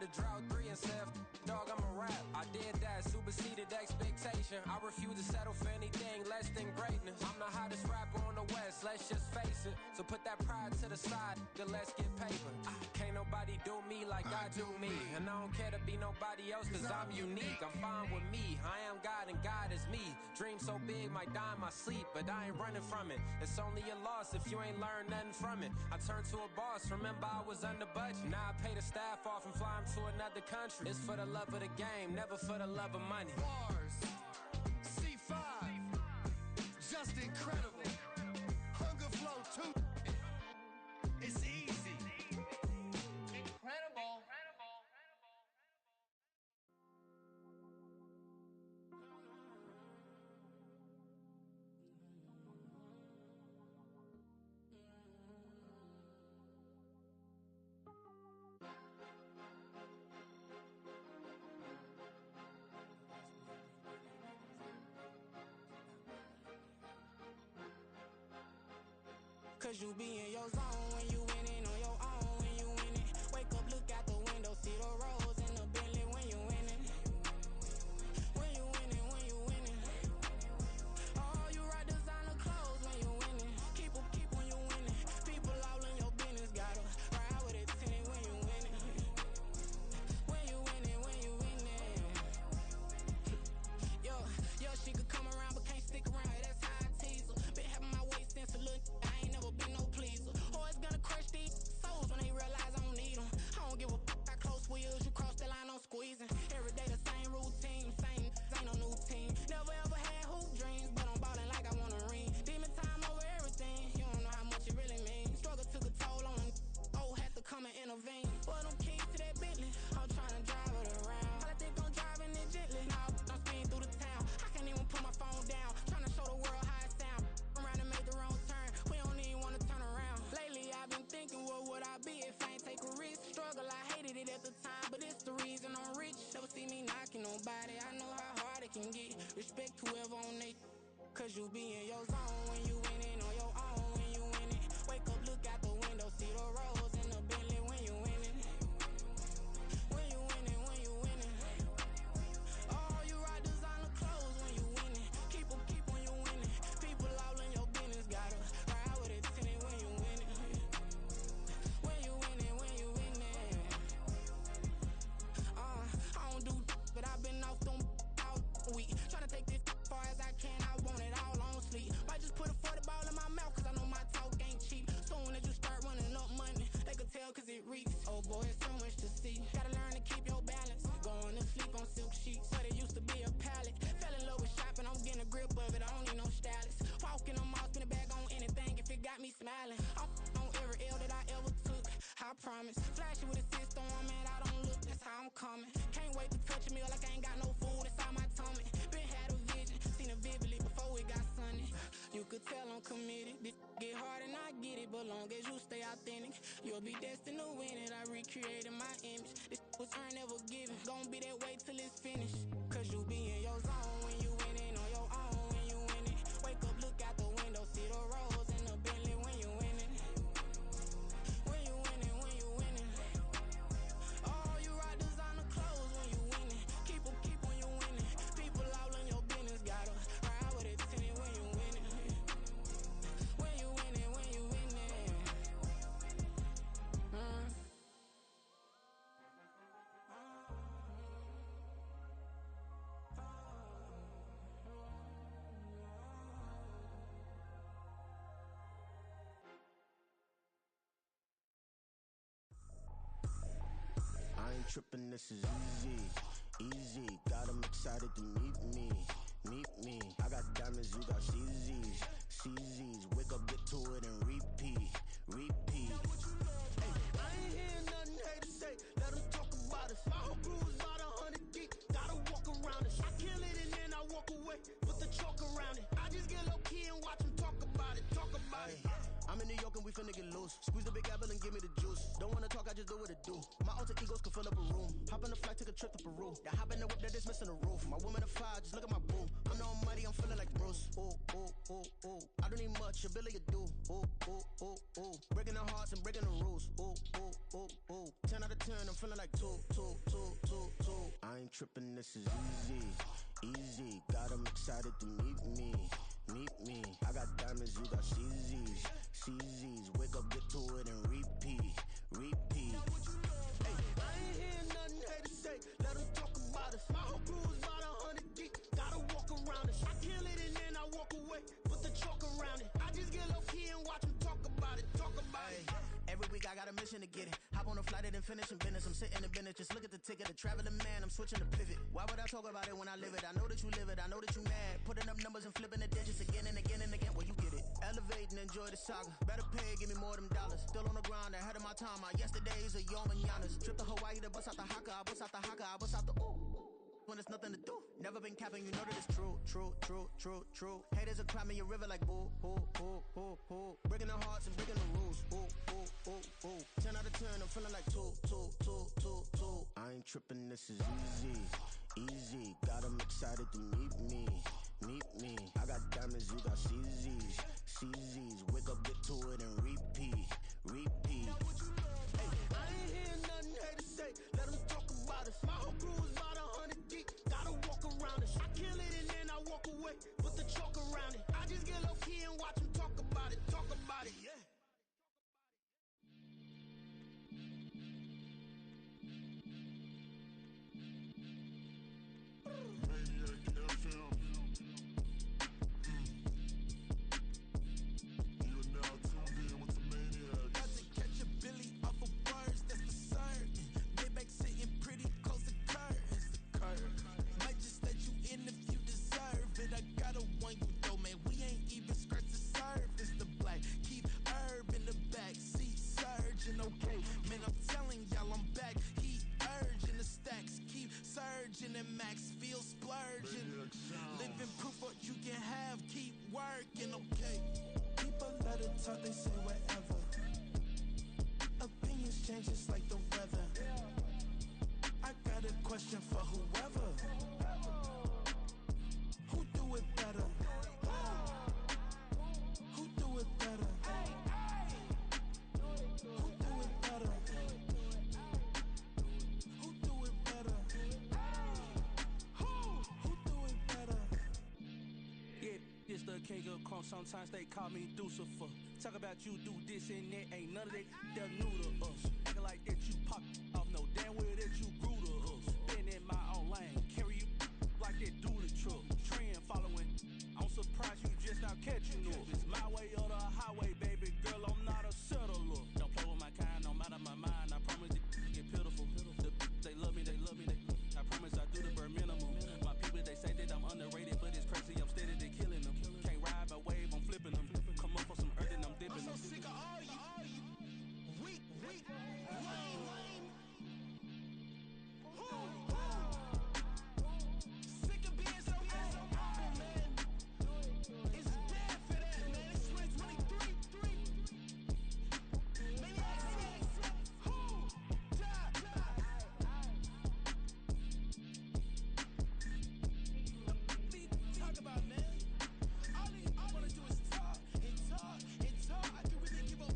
S8: to drought 3 and said, dog, I'm a rap. I did that, superseded expectation. I refuse to settle for anything less than greatness. I'm the hottest rapper on the West, let's just face it. So put that pride to the side, then let's get paper. Can't nobody do me like I do me. And I don't care to be nobody else, cause I'm unique. I'm fine with me, I am God and God is me. Dream so big, might die in my sleep, but I ain't running from it. It's only a loss if you ain't learned nothing from it. I turned to a boss, remember I was under budget. Now I pay the staff off and fly them to another country. It's for the love of the game, never for the love of money.
S6: Bars, C5, just incredible. Hunger flow too. It's easy. Incredible.
S9: Cause you be in your zone when you winning on your own when you winning. Wake up, look out the window, see the rose in the Bentley when you winning. When you winning, when you winning. Oh, you rock designer clothes when you winning. Keep when you winning. People all in your business, gotta ride with it tinted when you winning. When you winning, when you winning. Yo, she could come around but can't stick around, that's how I tease her. Been having my waist since a little, I ain't never been no pleaser. Always gonna crush these souls when they realize I don't need them. I don't give a f***, I close wheels, you cross the line, I'm squeezing. Every day the same routine, same, ain't no new team. Never ever had hoop dreams, but I'm ballin' like I want a ring. Demon time over everything, you don't know how much it really means. Struggle took a toll on them, oh, had to come and intervene. Boy, them keys to that Bentley, I'm tryna drive it around. All I think I'm driving it gently, now I'm speeding through the town. I can't even put my phone down, tryna show the world how it sound. Around and make the wrong turn, we don't even wanna turn around. Lately I've been thinking, what would I be if I ain't take a risk? Struggle, I hated it at the time, but it's the reason I'm rich. Never see me knocking nobody, I know how hard it can get. Respect whoever on they, cause you be in your zone when you winning on your own when you winning. Wake up, look out the window, see the rose in the Bentley when you winning. When you winning, when you winning. Oh, you rock designer clothes when you winning. Keep when you winning. People all in your business, gotta ride with it tinted when you winning. When you winning, when you winning. I don't do but I've been off them all week. Tryna take this far as I can, I want it all on sleep. Might just put a 40 ball in my mouth, cause I know my talk ain't cheap. Soon as you start running up money, they could tell cause it reeks. Oh boy, it's so much to see. Gotta learn to keep your balance. Going to sleep on silk sheets, but it used to be a pallet. Fell in love with shopping, I'm getting a grip of it, I don't need no stylist. Walking on mouth, spin it back on anything if it got me smiling. I'm on every L that I ever took, I promise. Flashy with a system, man, I don't look, that's how I'm coming. Can't wait to touch a meal like I ain't got no food inside my tummy. Been had a vision, seen it vividly before it got sunny. You could tell I'm committed. This get hard and I get it, but long as you stay authentic, you'll be destined to win it. I recreated my image. This was earned, never given. Gonna be that way till it's finished. Cause you be in your zone when you winning on your own when you winning. Wake up, look out the window, see the rose in the Bentley when you winning. When you winning, when you winning. Oh, you rock designer clothes when you winning. Keep when you winning. People all in your business, gotta ride with it tinted when you winning. When you winning, when you winning.
S10: I ain't tripping, this is easy, easy. Got 'em excited to meet me. I got diamonds, you got CZs. Wake up, get to it and repeat. Hey, I ain't hearing nothing haters say. Let them talk about us. My whole crew is about 100 deep. Gotta walk around it. I kill it and then I walk away. Put the chalk around it. I just get low key and watch them talk about it. I'm in New York and we finna get loose. Squeeze the big apple and give me the juice. Don't wanna talk, I just do what it do. My alter egos can fill up a room. Hop on the flight, take a trip to Peru. That hop in the whip that is missing the roof. My woman a fire, just look at my boo. I'm the almighty, I'm feeling like Bruce. Ooh. I don't need much, ability to do. Ooh. Breaking the hearts and breaking the rules. Ooh. 10 out of turn, I'm feeling like two. I ain't tripping, this is easy. Got 'em excited to meet me. I got diamonds, you got CZs. Wake up, get to it, and repeat. Hey, I ain't hearing nothing haters say. Let 'em talk about us. My whole crew is about 100 deep. Gotta walk around it. I kill it and then I walk away. Put the chalk around it. I just get low key and watch 'em talk about it. Every week I got a mission to get it. Hop on a flight and then finish in business. I'm sitting in business. Just look at the ticket. The traveling man, I'm switching to pivot. Why would I talk about it when I live it? I know that you live it. I know that you mad. Putting up numbers and flipping the digits again and again and again. Well, you get it. Elevate and enjoy the saga. Better pay, give me more them dollars. Still on the grind, ahead of my time. My yesterdays are your mananas. Trip to Hawaii to bust out the haka. I bust out the haka. I bust out the ooh. When there's nothing to do. Never been capping, you know that it's true. Haters will cry me a river like boo. Breaking the hearts and breaking the rules. Ooh. 10 out of 10, I'm feeling like two. I ain't tripping, this is easy. Got 'em excited to meet me. I got diamonds, you got CZs. Wake up, get to it, and repeat. Hey, I ain't hearing nothing haters say. Let 'em talk about us. My whole crew is about 100 deep. Gotta walk around it. I kill it and then I walk away. Put the chalk around it. I just get low key and watch 'em talk about it. Yeah.
S3: Maniac FM. You are now tuned in with the Maniacs.
S10: Got to catch a Billy off of words, that's the certain. Maybach sitting pretty close to curtains, the curve. Might just let you in if you deserve it. I gotta warn you though, man, we ain't even scratched the surface. The black, keep herb in the back seat, surging, okay. Man, I'm telling y'all I'm back. Heat urging the stacks, keep surging and max feel splurging. Living proof what you can have, keep working, okay. People let it talk, they say whatever. Opinions change just like the weather. I got a question for whoever. Who do it better? Who do it better? Who do it better? Who do it better? Who do it better?
S11: Yeah, this the king of crunk. Sometimes they call me Lucifer. Talk about you do this and that. Ain't none of that they're new to us. Acting like that you pop off. No damn well that you grew to us. Been in my own lane. Carry you like that do the truck. Trend following. I'm surprised you just not catching up. It's my way or the highway, baby girl. I'm not a settler. Don't play with my kind. No matter my mind. I promise it get pitiful. They love me. I promise I do the bare minimum. My people, they say that I'm underrated, but it's crazy. I'm steady, they killing them. Can't ride my wave, I'm flipping them. Come up for some earth and I'm dipping them.
S10: I'm so sick of all you. Weak, lame. Sick of being so humble, man. It's dead for that, man. It's 2023. Maniacs. Talk about, man. All they wanna do is talk. I can really give up.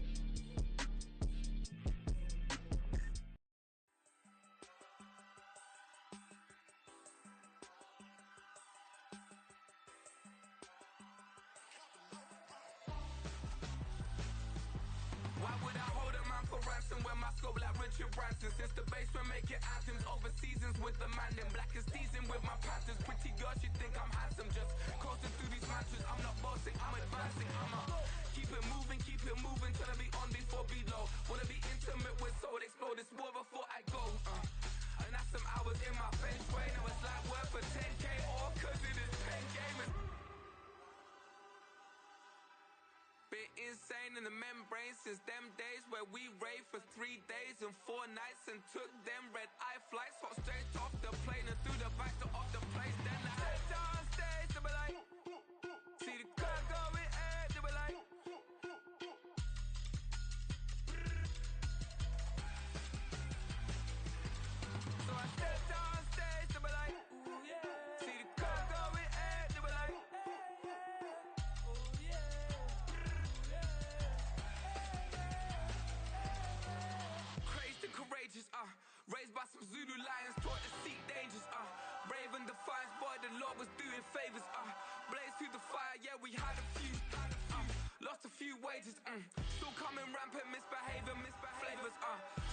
S12: Why would I hold a man for ransom when my scope like Richard Branson? Since the basement making anthems over seasons with the man, then black is seasoned with my panthers. Pretty girl, she think I'm handsome, just coasting through these mantras. I'm not bossing, I'm advancing, keep it moving, trying to be on before below. Wanna be intimate with soul, explore this war before I go. And that's some hours in my feng shui. Now it's like work for 10K, all cause it is pen gaming. Been insane in the membrane since them days where we raved for 3 days and 4 nights and took them red eye flights, hot straight off the plane and through the back door of the place. Then I head down stage, they be like, see the crowd going ahead, they be like, so I step down stage, they be like, ooh yeah, see the crowd going ahead, they be like, ooh yeah. Crazed and courageous, favors. Blaze through the fire, yeah, we had a few. Lost a few wages. Still coming rampant, misbehavior, flavors.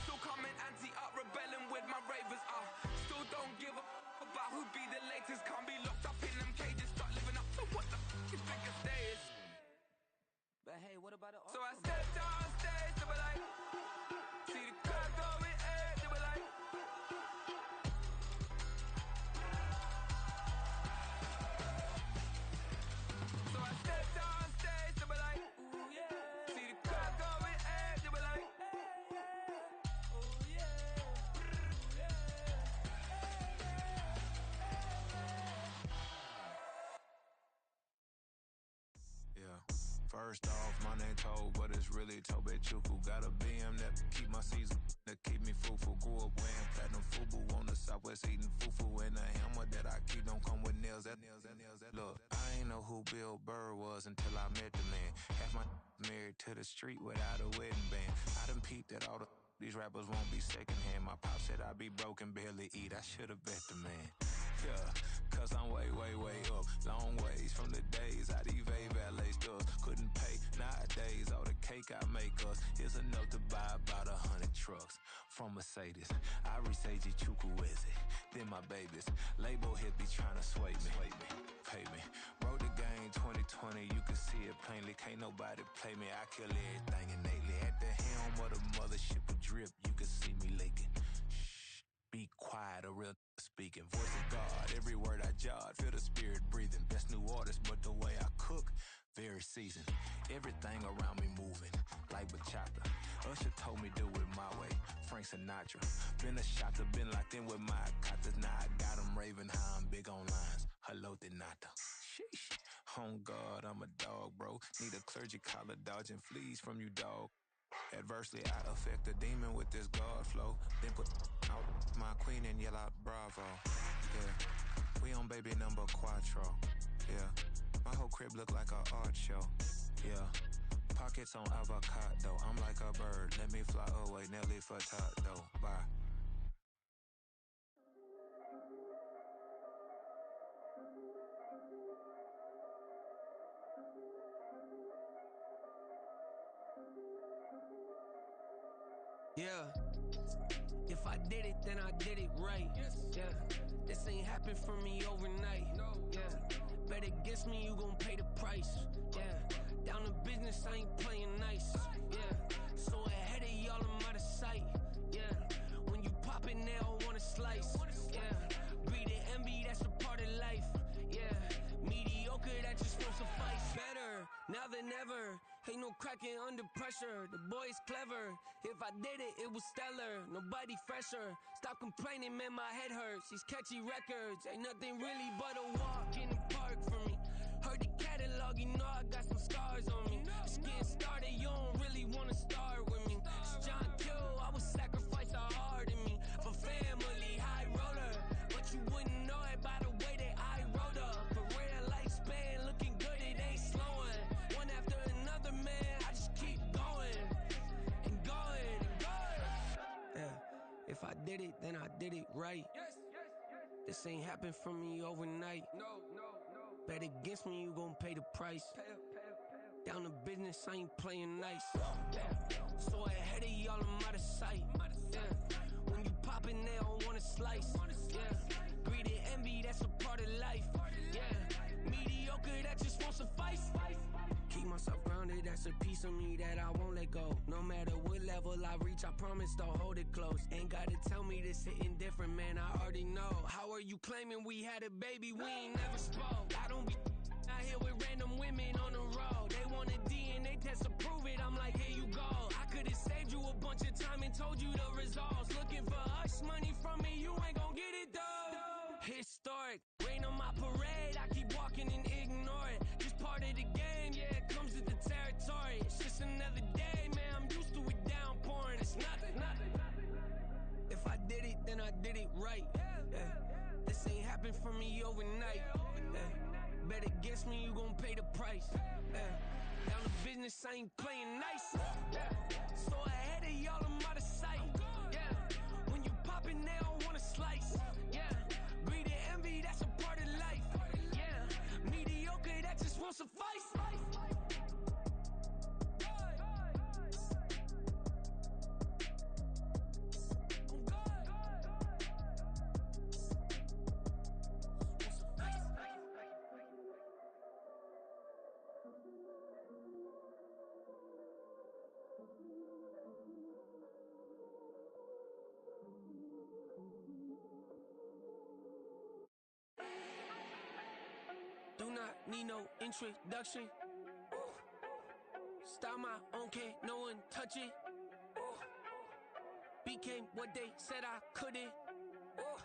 S12: Still coming anti-up, rebelling with my ravers. Still don't give a about who be the latest. Can't be locked up in them cages. Start living up to what the you think a day is.
S8: But hey, what about it?
S12: So I stepped on stage to be like, see the crowd going air to be like. So I stepped on stage to be like, ooh yeah. See the crowd going air to be like, ooh yeah.
S13: Yeah. First off, my name Toad, but it's really Tobe Chuku. Got a BM that keep my season, that keep me fruitful. Grew up wearing platinum FUBU on the Southwest, eating fufu. And a hammer that I keep don't come with nails. Look, I ain't know who Bill Burr was until I met the man. Half my married to the street without a wedding band. I done peeped that all these rappers won't be secondhand. My pop said I'd be broken, barely eat. I should've bet the man. Yeah, cause I'm way, way, way up. Long ways from the days I evade valet stores. Couldn't pay nowadays, all the cake I make us is enough to buy about 100 trucks from Mercedes. I resage Chukwueze, then my babies. Label hit be trying to sway me, pay me. Wrote the game 2020, you can see it plainly. Can't nobody play me, I kill everything innately. At the helm of the mothership with drip, you can see me leaking. Shh, be quiet, a real speaking. Voice of God, every word I jot, feel the spirit breathing. Best new artist, but the way I cook, very seasoned. Everything around me moving, like bachata. Usher told me do it my way, Frank Sinatra. Been a shotter, been locked in with my katas. Now I got them raving how I'm big on lines. Hello, Denata. Sheesh. On God, I'm a dog, bro. Need a clergy collar, dodging fleas from you, dog. Adversely, I affect a demon with this God flow. Then put out my queen and yell out bravo. Yeah, we on baby number quattro. Yeah, my whole crib look like a art show. Yeah, pockets on avocado. I'm like a bird, let me fly away. Nelly Furtado, bye.
S14: Yeah. If I did it, then I did it right. Yeah. This ain't happened for me overnight. Yeah. Bet against me, you gon' pay the price. Yeah. Down to business, I ain't playing nice. Yeah. So ahead of y'all, I'm out of sight. Yeah. When you poppin', they all wanna slice. Yeah. Greed and envy, that's a part of life. Yeah. Mediocre, that just won't suffice. Better now than ever. Ain't no cracking under pressure. The boy's clever. If I did it, it was stellar. Nobody fresher. Stop complaining, man, my head hurts. These catchy records ain't nothing really but a walk in the park for me. Heard the catalog, you know I got some scars on me. Just getting started, you don't really wanna start with me. It's John Kill, I would sacrifice a heart in me for family, high roller. But you wouldn't know it by the way that I wrote up. A real lifespan, looking good, it ain't slowing. One after another, man, I just keep going and going and going. Yeah, if I did it, then I did it right. This ain't happened for me overnight. Bet against me, you gon' pay the price. Down to business, I ain't playing nice. Yeah. So ahead of y'all, I'm out of sight. Yeah. When you poppin', they don't wanna slice. Yeah. Greed and envy, that's a part of life. Yeah. Mediocre, that just won't suffice. Keep myself grounded, that's a piece of me that I won't let go. No matter what level I reach, I promise to hold it close. Ain't gotta tell me this hitting different, man, I already know. How are you claiming we had a baby, we ain't never spoke? I don't be out here with random women on the road. They want a DNA test to prove it, I'm like, here you go. I could've saved you a bunch of time and told you the results. Looking for hush money from me, you ain't gon' get it though. Historic, rain on my parade, I keep walking and ignore it. Just part of the game, yeah, it comes with the territory. It's just another day, man, I'm used to it downpouring. It's nothing. If I did it, then I did it right. Yeah. This ain't happened for me overnight. Yeah. Bet against me, you gon' pay the price. Yeah. Down to business, I ain't playing nice. Yeah. So ahead of y'all, I'm out of sight. Yeah. When you poppin', they don't wanna slice. Yeah. Greed and envy, that's a part of life. Yeah. not need no introduction. Ooh. Style my own, can't no one touch it. Ooh. Became what they said I couldn't. Ooh.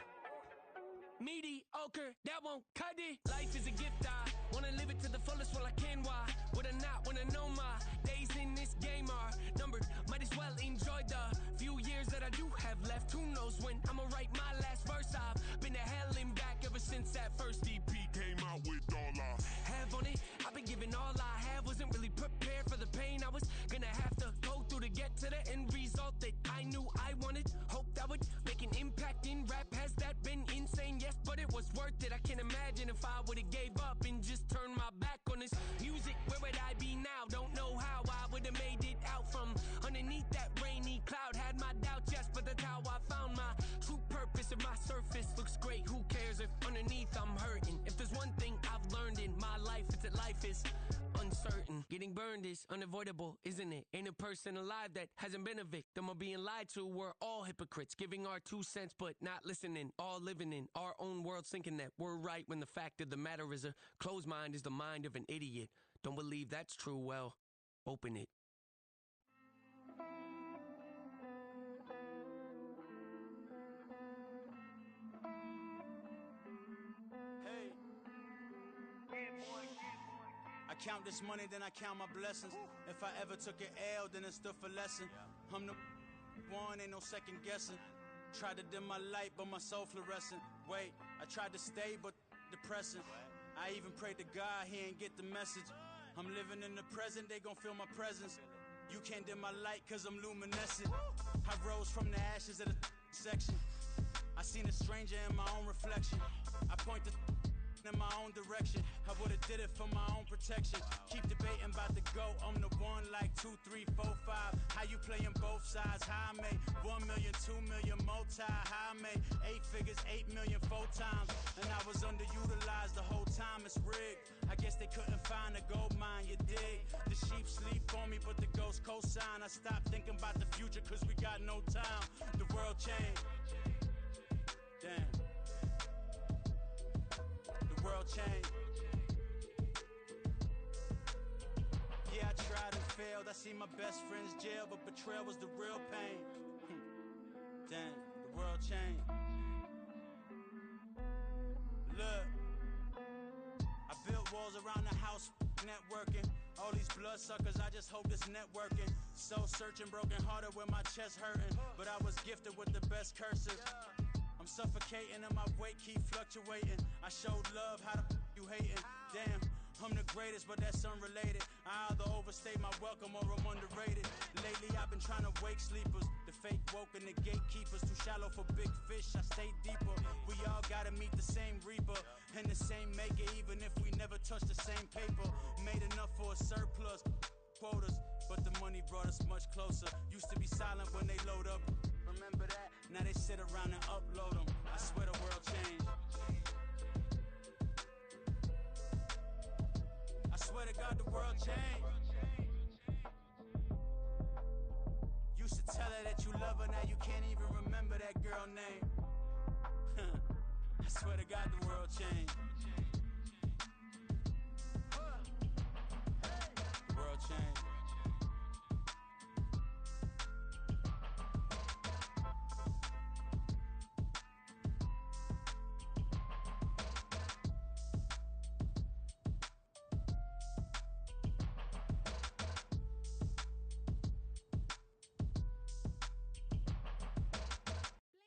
S14: Mediocre, that won't cut it. Life is a gift, I wanna live it to the fullest while I can. Why would I not wanna know my days in this game are numbered? Might as well enjoy the few years that I do have left. Who knows when I'ma write my last verse? I've been to hell and back ever since that first EP came out with all I have on it. I've been giving all I have, wasn't really prepared for the pain I was gonna have to go through to get to the end result that I knew I wanted. Hoped I would make an impact in rap. Has that been insane? Yes, but it was worth it. I can't imagine if I would've gave up and just turned my back on this music. Where would I be now? Don't know how I would've made it out from underneath that rainy cloud. Had my doubts, yes, but that's how I found my true purpose. If my surface looks great, who cares if underneath I'm hurting? If there's one thing I've learned in my life, it's that life is uncertain. Getting burned is unavoidable, isn't it? Ain't a person alive that hasn't been a victim of being lied to. We're all hypocrites, giving our 2 cents but not listening. All living in our own world, thinking that we're right when the fact of the matter is a closed mind is the mind of an idiot. Don't believe that's true? Well, open it.
S10: Hey. I count this money, then I count my blessings. If I ever took an L, then it stood for lesson. I'm the one, ain't no second guessing. Tried to dim my light, but my soul fluorescent. Wait, I tried to stay, but depressing. I even prayed to God, he ain't get the message. I'm living in the present, they gon' feel my presence. You can't dim my light, cause I'm luminescent. I rose from the ashes of the section. I seen a stranger in my own reflection. I point the in my own direction. I would've did it for my own protection. Keep debating about the GOAT. I'm the one like 2, 3, 4, 5. How you playing both sides? How I made 1 million, 2 million multi. How I made 8 figures, 8 million 4 times. And I was underutilized the whole time. It's rigged. I guess they couldn't find a gold mine. You dig? The sheep sleep on me, but the ghost cosign. I stopped thinking about the future, cause we got no time. The world changed. Damn. The world changed. Yeah, I tried and failed. I see my best friends jail, but betrayal was the real pain. Damn, the world changed. Look, I built walls around the house, networking. All these bloodsuckers, I just hope this networking. Soul searching, broken hearted with my chest hurting. But I was gifted with the best curses. I'm suffocating and my weight keep fluctuating. I showed love, how the you hating? Damn, I'm the greatest, but that's unrelated. I either overstay my welcome or I'm underrated. Lately I've been trying to wake sleepers. The fake woke and the gatekeepers. Too shallow for big fish, I stay deeper. We all gotta meet the same reaper and the same maker, even if we never touch the same paper. Made enough for a surplus quotas, but the money brought us much closer. Used to be silent when they load up. Remember that? Now they sit around and upload them. I swear the world changed. I swear to God the world changed. Used to tell her that you love her, now you can't even remember that girl name. I swear to God the world changed. The world changed.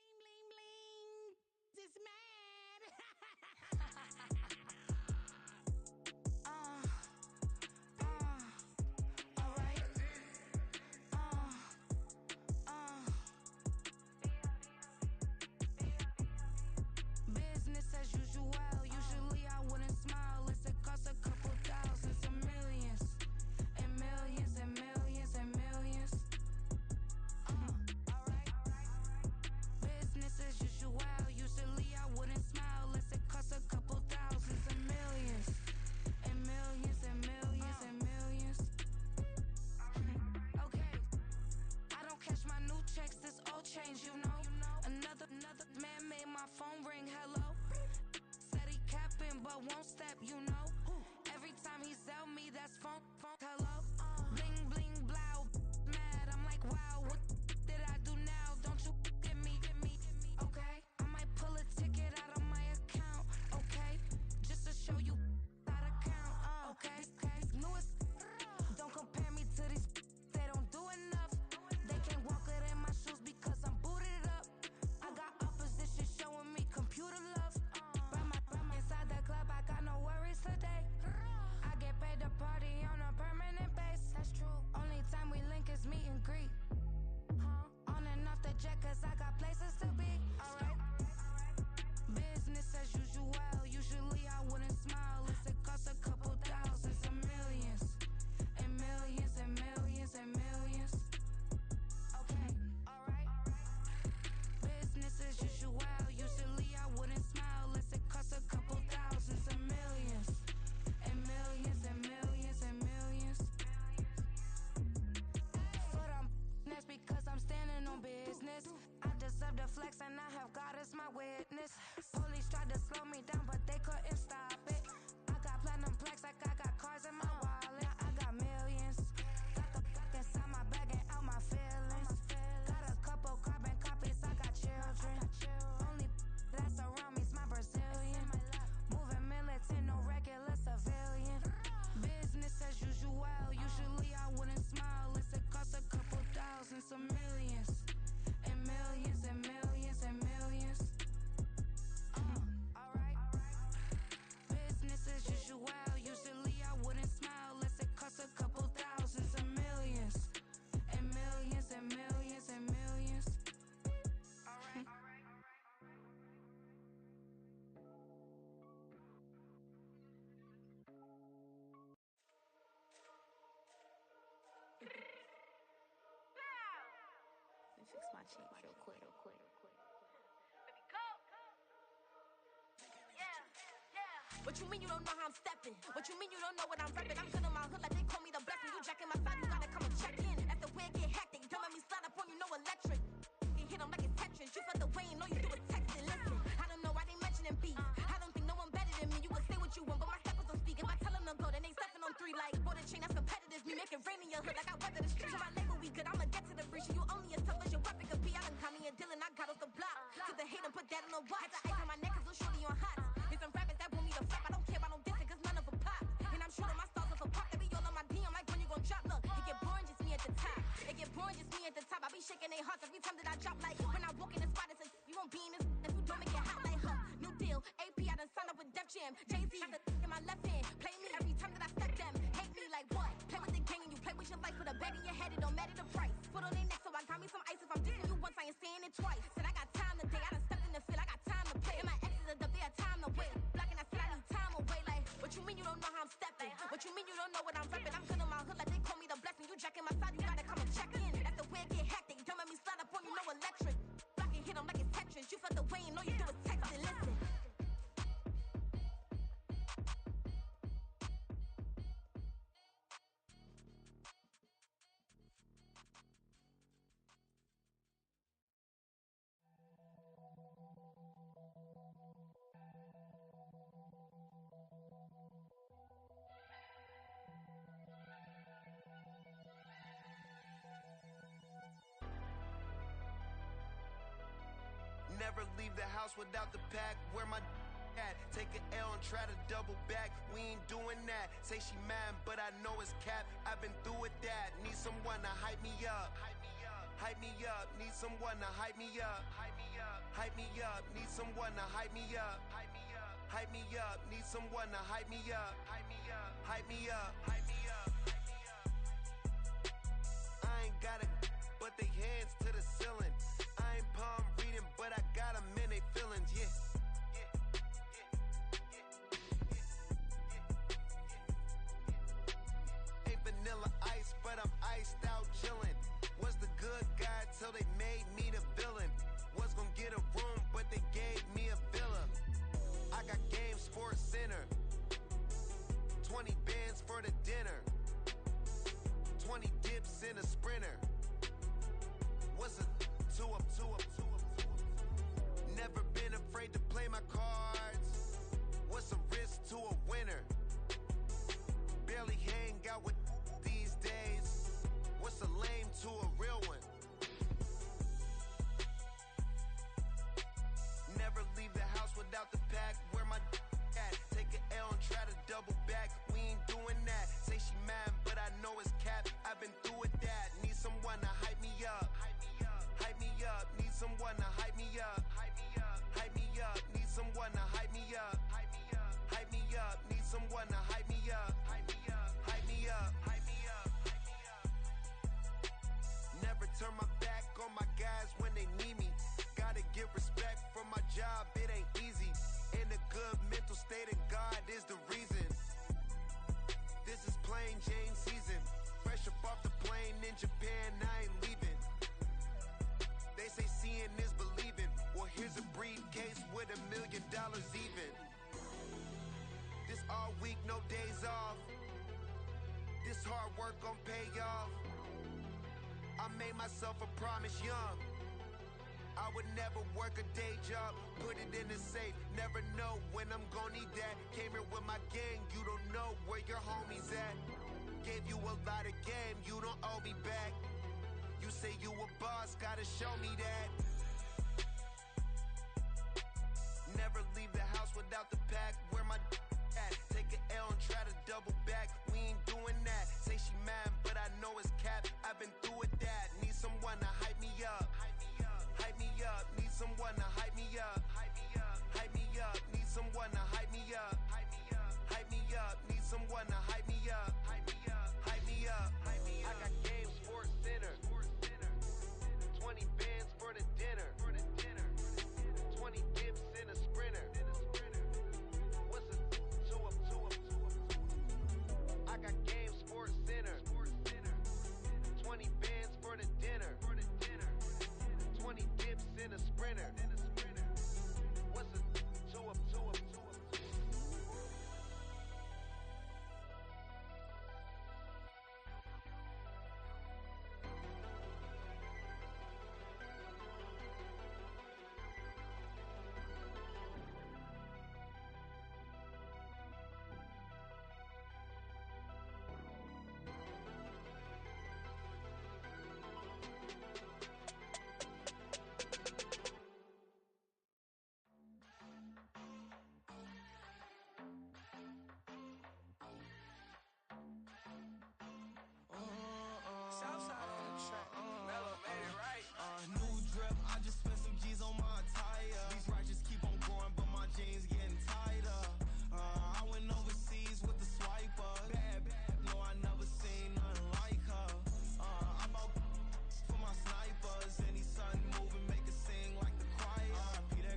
S9: Bling, bling, bling. Just mad.
S15: my witness. Police tried to slow me down, but they couldn't stop it. I got platinum plaques like I got cars in my wallet. Now I got millions. Got the fuck inside my bag and out my feelings. Got a couple carbon copies, I got children. Only that's around me's my Brazilian. Moving militant, no regular civilian. Business as usual, usually I wouldn't smile unless it cost a couple thousands or millions. And millions and millions and millions. Alright. Business as usual, usually I wouldn't smile unless it cost a couple thousands or millions. And millions and millions and millions. Alright.
S16: Let me fix my cheek real quick.
S17: Baby, go. Yeah.
S16: What you mean you don't know how I'm stepping? What you mean you don't know what I'm repping? I'm good in my hood like they call me the blessing. You jacking my side, you gotta come and check in. That's the way it get hectic. Don't make me slide up on you, no electric. You hit 'em like it's Tetris. You felt the way and all you do is texting. Listen, I don't know why they mentioning beef. I don't think no one better than me. You can say what you want, but my steppers don't speak. If I tell them to go, then they stepping on 3 like bought a chain that's competitive. Me make it rain in your hood like I weather the street. To my label, we good. I'ma get to the breach. You only as tough as your weapon could be. I done caught me a deal and I got off the block. Took the hate and put that on the watch. Had the ice on my neck 'cause little shorty on hot. Here's some rappers that want me to flop. I don't care about no dissing 'cause none of them pop. And I'm shooting my stars off a pop. They be all on my DM like when you gon' drop. Look, it get boring, just me at the top. It get boring, just me at the top. I be shaking their hearts every time that I drop. Like when I walk in the spot, it says you won't be in this if you don't make it hot like her. New deal, AP, I done signed up with Def Jam. Jay-Z got the in my left hand. Play me every time that I step them. Hate me like what? Play with the gang and you play with your life. Put a bet in your head, it don't matter the price. Put on their neck, so I got me some ice. If I'm dissing you once, I ain't saying it twice. Said I got time today, I done stepped in the field, I got time to play. And my exes are up, they had time to wait. Blocking, I said I need time away. Like, what you mean you don't know how I'm stepping? What you mean you don't know what I'm repping? I'm good in my hood like they call me the blessing. You jacking my side, you gotta come and check in. That's the way it get hectic. Don't make me slide up on you, no electric. Blocking, hit 'em like it's Tetris. You felt the way and all you do is text and listen.
S18: Never leave the house without the pack. Where my at? Take an L and try to double back. We ain't doing that. Say she mad, but I know it's cap. I've been through with that. Need someone to hype me up. Hype me up. Need someone to hype me up. Hype me up. Need someone to hype me up. Hype me up. Need someone to hype me up. Hype me up. Hype me up. I ain't got a, but they hands to the ceiling. I ain't palm reading, but I got them in they feelings, yeah. Ain't vanilla ice, but I'm iced out chillin'. Was the good guy till they made me the villain. Was gonna get a room, but they gave me a villa. I got game, Sports Center. 20 bands for the dinner. 20 dips in a Sprinter. What's a two up. Never been afraid to play my cards. What's a risk to a winner? Barely hang out with these days. What's a lame to a real one? Never leave the house without the pack. Where my at? Take an L and try to double back. We ain't doing that. Say she mad, but I know it's cap. I've been through with that. Need someone to hype me up. Hype me up. Need someone to hype me up. Hype me up. Need someone to hype me up. Hype me up. Need someone to hype me up. Hype me up. Never turn my back on my guys when they need me. Gotta get respect for my job, it ain't easy. In a good mental state and God is the reason. This is plain Jane season. Fresh up off the plane in Japan, I ain't leaving. They say seeing is believing. Well, here's a briefcase with $1 million even. This all week, no days off. This hard work gon' pay off. I made myself a promise young. I would never work a day job, put it in the safe. Never know when I'm gonna need that. Came here with my gang, you don't know where your homies at. Gave you a lot of game, you don't owe me back. You say you a boss, gotta show me that. Never leave the house without the pack. Where my at? Take an L and try to double back. We ain't doing that. Say she mad, but I know it's cap. I've been through with that. Need someone to hype me up. Hype me up. Need someone to hype me up. Hype me up. Need someone to hype me up. Hype me up. Need someone to hype me up. Hype me up. Hype me up. I got game, Sports Center. 20 bands for the dinner. 20 dips in a sprinter. What's a 2 up, 2 up, 2 up? I got game, Sports Center. 20 bands for the dinner. 20 dips in a sprinter. What's a 2 up, 2 up, 2 up?
S14: Southside on the track. Mellow made it right. New drip, I just spent some G's on my attire. These righteous keep on growing, but my jeans getting tighter. I went overseas with the swiper. Bad, no, I never seen nothing like her. I bought for my snipers. Any son moving, make it sing like the choir. Peter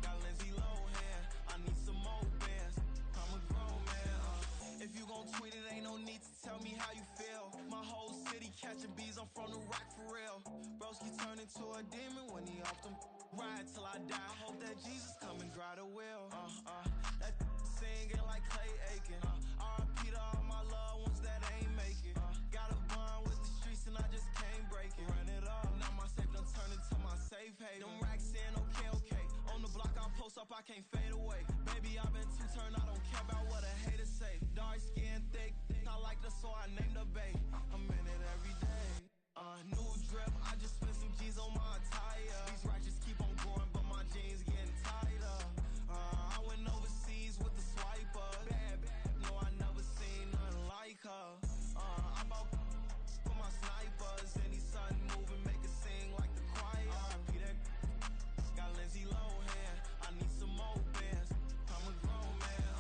S14: got Lindsay Lohan. I need some more bands. I'm a grown man. If you gon' tweet it, ain't no need to tell me how you feel. My whole city catching bees, I'm from the rack for real. Broski turn into a demon when he off them. Ride till I die. I hope that Jesus come and grab the wheel. That singing like Clay Aiken. R.I.P. to all my loved ones that ain't make it. Got a bond with the streets and I just can't break it. Run it up, now my safe done turn into my safe haven. Them racks in, okay. On the block I post up, I can't fade away. Baby, I've been too turned, I don't care about what a hater say. Dark skin, thick, I like the so I named the bay. I'm in it every day. New drip, I just spent some G's on my attire. These righteous keep on growing, but my jeans getting tighter. I went overseas with the swiper. Bad, no, I never seen nothing like her. I bought for my snipers. Any son moving, make it sing like the choir. Peter got Lindsay Lohan. I need some more bands. I'm a grown man.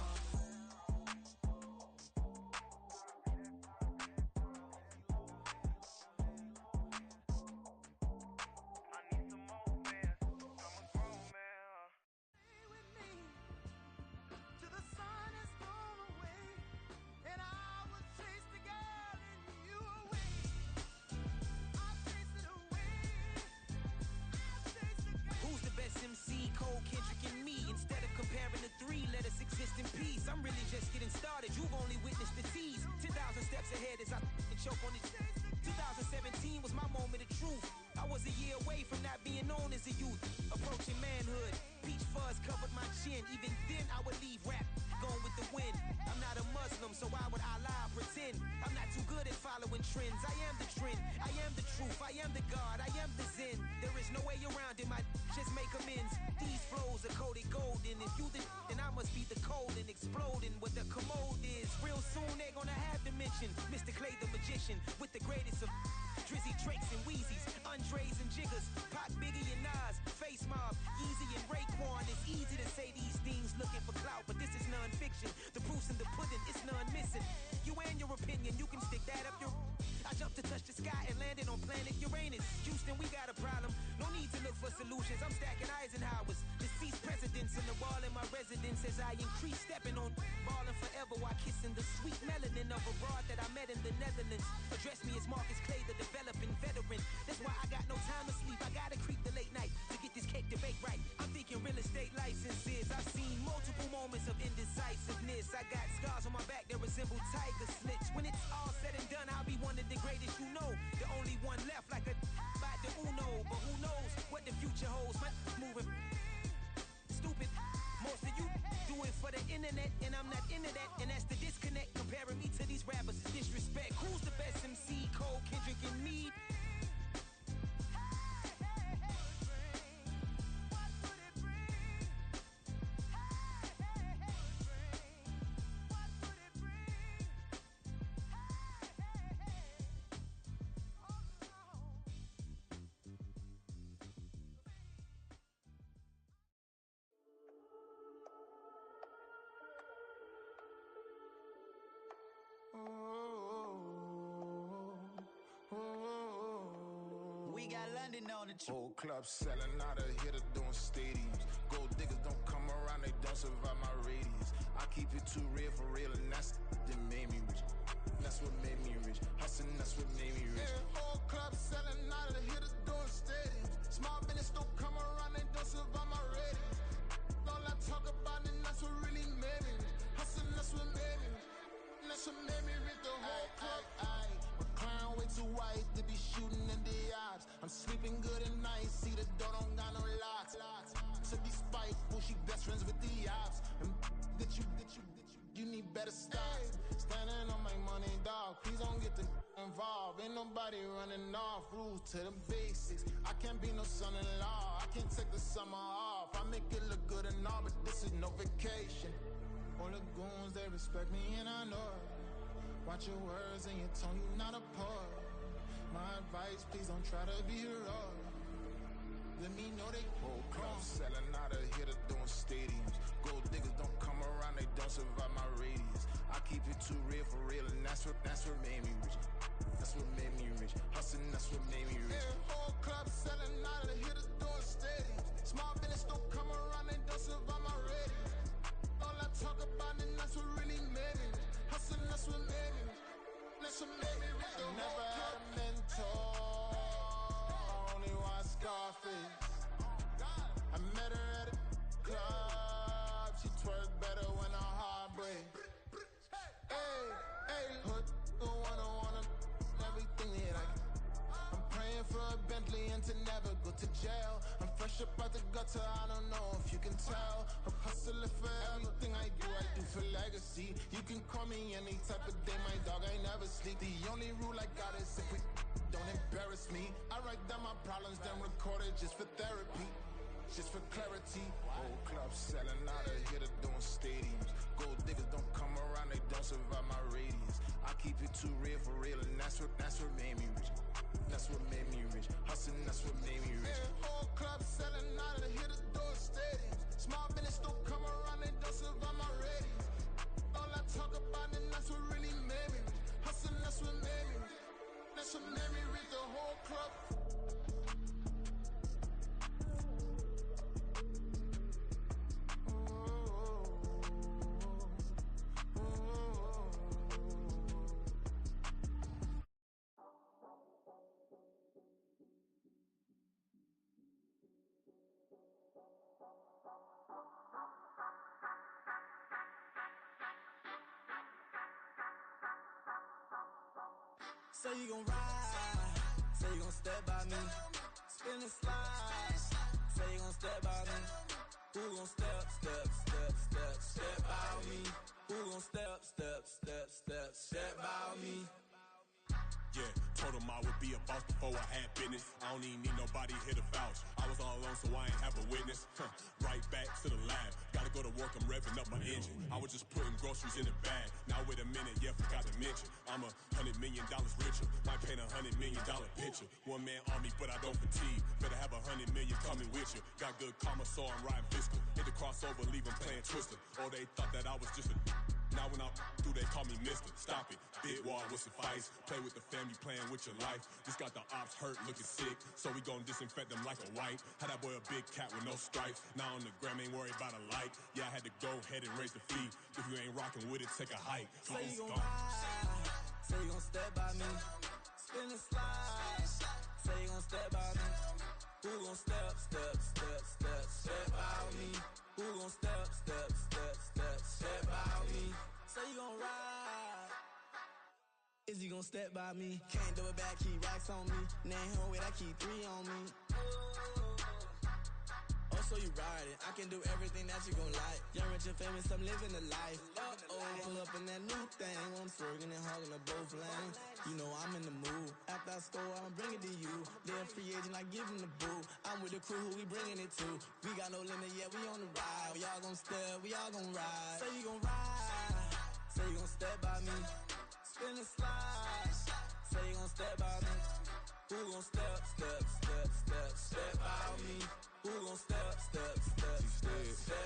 S10: Till the sun is gone away, and I will chase the girl in you away. I'll chase it away. I'll chase the girl.
S14: Who's the best MC? Cole, Kendrick, and me. Instead of comparing the three, let us exist in peace. I'm really just getting started. You've only witnessed the tease. 10,000 steps ahead as I choke on this. 2017 was my moment of truth. I was a year away from not being known as a youth. Approaching manhood. Peach fuzz covered my chin. Even then I would leave rap going with the wind. I'm not a Muslim, so why would I lie or pretend? I'm not too good at following trends. I am the trend. I am the truth. I am the God. I am the Zen. There is no way around it. My just make amends. These flows are coated golden. If you the then I must be the cold and exploding. What the commode is. Real soon they're gonna have to mention Mr. Clay the magician with the greatest of Drizzy, Drakes, and Wheezies, Andres and Jiggers, Pac, Biggie, and Nas, Face Mob, Easy and Raekwon. It's easy to say these things looking for clout, but this is non-fiction. The proof's in the pudding, it's none missing. You and your opinion, you can stick that up your... I jumped to touch the sky and landed on planet Uranus. Houston, we got a problem. No need to look for solutions. I'm stacking Eisenhowers. Deceased presidents in the wall in my residence as I increase stepping on balling forever while kissing the sweet melanin of a broad that I met in the Netherlands. Address me as Marcus Clay, the developing veteran. That's why I got no time to sleep. I gotta creep the late night to get this cake debate right. I'm thinking real estate licenses. I've seen multiple moments of indecisiveness. I got scars on my back that resemble tiger slits. When it's all said and done, I'll be one of the greatest you know. The only one left like a by the Uno. But who knows what the future
S19: standing on the truth.
S13: Whole club selling out of here to doing stadiums. Gold diggers don't come around, they don't survive my radius. I keep it too real for real, and that's that made me rich. That's what made me rich. Hustling, that's what made me rich. Yeah, whole club selling out of here to doing stadiums. Small business don't come around, they don't survive my radius. All I talk about, and that's what really made me rich. Hustling, that's what made me rich. That's what made me rich. The whole club. My crown way too white to be shooting in the ops. I'm sleeping good at night, see the door don't got no locks. To be spiteful, she best friends with the ops. And get you need better stop. Standing on my money, dog. Please don't get the involved. Ain't nobody running off. Rules to the basics. I can't be no son-in-law. I can't take the summer off. I make it look good and all, but this is no vacation. All the goons, they respect me and I know it. Watch your words and your tone, you not a poet. My advice, please don't try to be heroic. Let me know they whole club selling out of here to doing stadiums. Gold diggers don't come around, they don't survive my radius. I keep it too real for real, and that's what made me rich. That's what made me rich. Hustling, that's what made me rich. Yeah, whole club selling out of here to doing stadiums. Small business don't come around, they don't survive my radius. All I talk about, and that's what really made me rich. Hustling, that's what made me rich. That's what made me rich. I never had a mentor. Only one Scarface. I met her at a club. She twerk better when her heart breaks. Hey, hood, wanna everything that I can. I'm praying for a Bentley and to never go to jail. I'm fresh up out the gutter, I don't know if you can tell. I'm hustling for everything I do for legacy. You can call me any type of day, my dog, I never sleep. The only rule I got is if we don't embarrass me. I write down my problems, then record it just for therapy. Just for clarity. Whole club selling out of here to doing stadiums. Gold diggers don't come around, they don't survive my radius. I keep it too real for real, and that's what made me rich. That's what made me rich. Hustling, that's what made me rich. Yeah, whole club selling out of here to doing stadiums. Small business don't come around, they don't survive my radius. All I talk about, and that's what really made me rich. Hustling, that's what made me rich. That's what made me rich. The whole club.
S10: Say you gon' ride, say you gon' step by me, spin and slide, say you gon' step by me. Who gon' step by me? Who gon' step by me?
S20: Yeah, told him I would be a boss before I had business. I don't even need nobody here to vouch. I was all alone, so I ain't have a witness. Right back to the lab. Gotta go to work, I'm revving up my engine. I was just putting groceries in the bag. Now wait a minute, yeah, forgot to mention. I'm $100 million richer. Might paint $100 million picture. One man army, but I don't fatigue. Better have 100 million coming with you. Got good karma, so I'm riding fiscal. Hit the crossover, leave them playing Twister. Or they thought that I was just a. Now when I do, they call me mister. Stop it. Big wall would suffice. Play with the family, playing with your life. Just got the ops hurt, looking sick. So we gon' disinfect them like a wipe. Had that boy a big cat with no stripes. Now on the gram, ain't worried about a light. Yeah, I had to go ahead and raise the fee. If you ain't rocking with it, take a hike.
S10: Say you gon' ride, say you gon' step by me, spin and slide. Say you gon' step by me. Who gon' step by me? Who gon' step by me? Say you gon' ride. Is he gon' step by me? Can't do it back, keep racks on me. Name home with, I keep 3 on me. Oh, so you riding. I can do everything that you gon' like. Young, rich, and famous, I'm living the life. Pull up in that new thing. When I'm swerving and hogging the both lanes. You know I'm in the mood. After I score, I'ma bring it to you. They're a free agent, I give him the boo. I'm with the crew, who we bringing it to. We got no limit, yeah, we on the ride. We all gon' step, we all gon' ride. Say you gon' ride. Say you gon' step by me. Spin and slide. Say you gon' step by me. Who gon' step by me? Who gon' step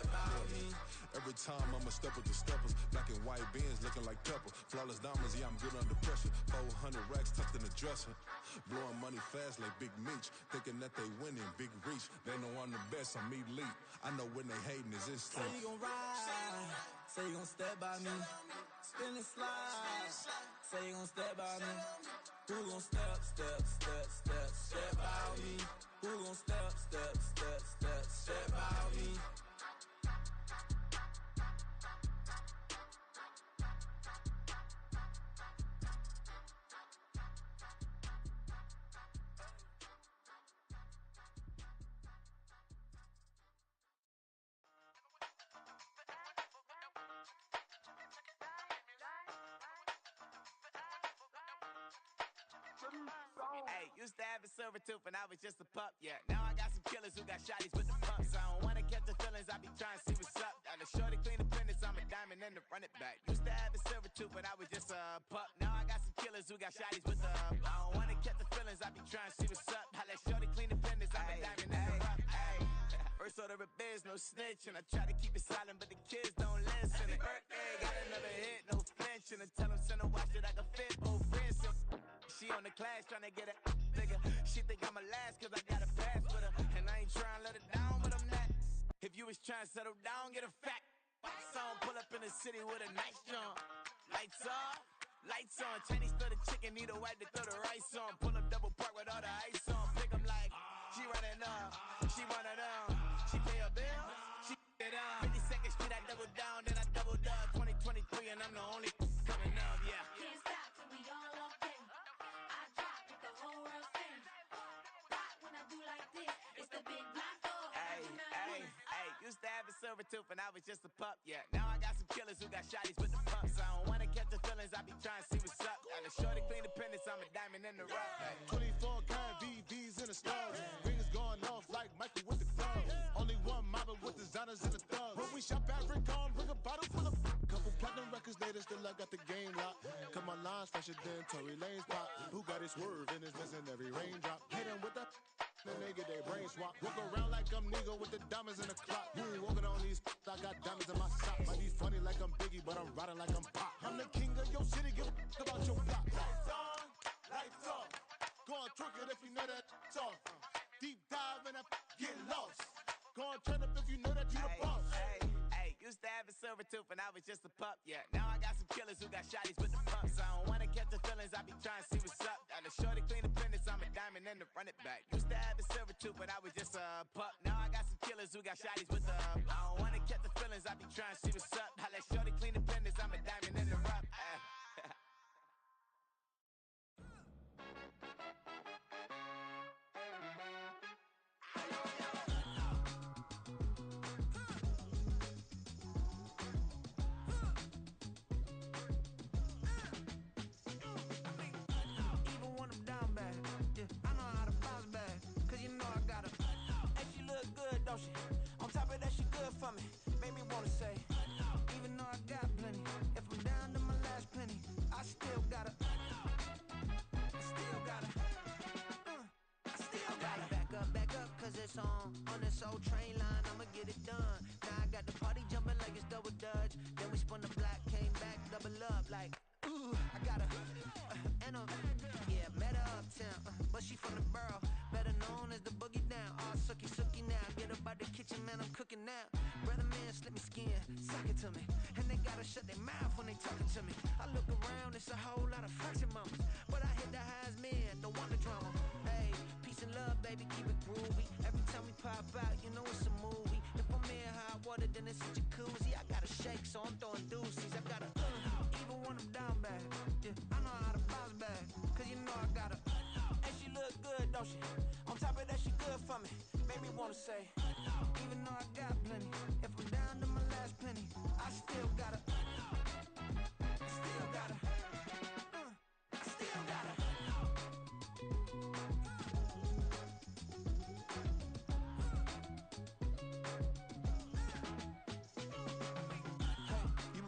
S10: by me?
S3: Every time I'ma step with the steppers. Black and white beans looking like pepper. Flawless diamonds, yeah, I'm good under pressure. 400 racks tucked in the dresser. Blowing money fast like Big Meech. Thinking that they winning, big reach. They know I'm the best, I'm elite. I know when they hating is instinct.
S19: Say you gon' ride, say you gon' step by me. Spin and slide, say you gon' step by me. Who gon' step by me? Who gon' step by me?
S21: Hey, used to have a silver tooth and I was just a pup, yeah. Now I got some killers who got shotties with the pumps. I don't wanna catch the feelings, I be trying to see what's up. Got a shorty clean the fitness, I'm a diamond and to run it back. Used to have a silver tooth but I was just a pup. Now I got some killers who got shotties with the I don't wanna catch the feelings, I be trying to see what's up. I let shorty clean the fitness, I'm a diamond and to run. First order of biz, no snitch, and I try to keep it silent, but the kids don't listen. Birthday, got another hit, no flinch, and I tell them send a watch that I can fit both friends. She on the class trying to get a nigga. She think I'm a last cause I got a pass with her, and I ain't trying to let her down, but I'm not. If you was trying to settle down, get a fat song, pull up in the city with a nice jump. Lights off, lights on. Chinese throw the chicken, need a wipe to throw the rice on. Pull up double park with all the ice on. Pick 'em like she running up, she one of them. She pay a bill, she it up. 52nd Street, I double down, then I doubled up. 2023, and I'm the only coming up, yeah.
S22: Can't stop till we all okay. I drop it, the whole world sings. Rock when I do like this, it's the big block.
S21: Used to have a silver tooth and I was just a pup, yeah. Now I got some killers who got shotties with the pumps. I don't wanna catch the feelings, I be trying to see what's up. Got a shorty clean the pendants, I'm a diamond in the rough. Hey.
S23: 24 karat VVs in the stars. Rings going off like Michael with the clubs. Only one mobbing with designers in the thugs. When we shop at Rick on, bring a bottle full of couple platinum records later, still I got the game locked. Cause my lines fresher than Tory Lane's pop. Who got his swerve and is missing every raindrop. Hit him with the then they get their brain swap. Walk around like I'm nigga with the diamonds in the clock. You ain't walking on these, I got diamonds in my sock. Might be funny like I'm Biggie, but I'm riding like I'm Pop. I'm the king of your city, give a about your block. Lights on, lights off. Go on, twerk it if you know that off. Deep dive and get lost. Go on, turn up if you know that you the boss.
S21: Used to have a silver tooth and I was just a pup, yeah. Now I got some killers who got shotties with the pumps. I don't wanna catch the feelings, I be trying to see what's up. Got a shorty clean the pendants, I'm a diamond and to run it back. Used to have a silver tooth but I was just a pup. Now I got some killers who got shotties with the I don't wanna catch the feelings, I be trying to see what's up. I let shorty clean the pendants, I'm a diamond in the rough.
S19: Don't she? On top of that, she good for me. Made me wanna say, even though I got plenty, if I'm down to my last penny, I still gotta, back up, cause it's on this old train line, I'ma get it done. Now I got the party jumping like it's double dutch. Then we spun the block, came back, double up like, ooh, I got and yeah, met her uptown, but she from the borough, better known as the boogie down. All sookie now, get up out the kitchen, man, I'm cooking now. Brother man, slip me skin, suck it to me, and they gotta shut their mouth when they talking to me. I look around, it's a whole lot of fraction mamas, but I hit the highs, man, don't want the drama. Hey, peace and love, baby, keep it groovy. Every time we pop out, you know it's a movie. If I'm in hot water, then it's a jacuzzi. I gotta shake, so I'm throwing deuces. I gotta even when I'm down bad, yeah, I know how to bounce back, cause you know I gotta and she look good, don't she? On top of that, she good for me. Made me wanna say, even though I got plenty, if I'm down to my last penny, I still gotta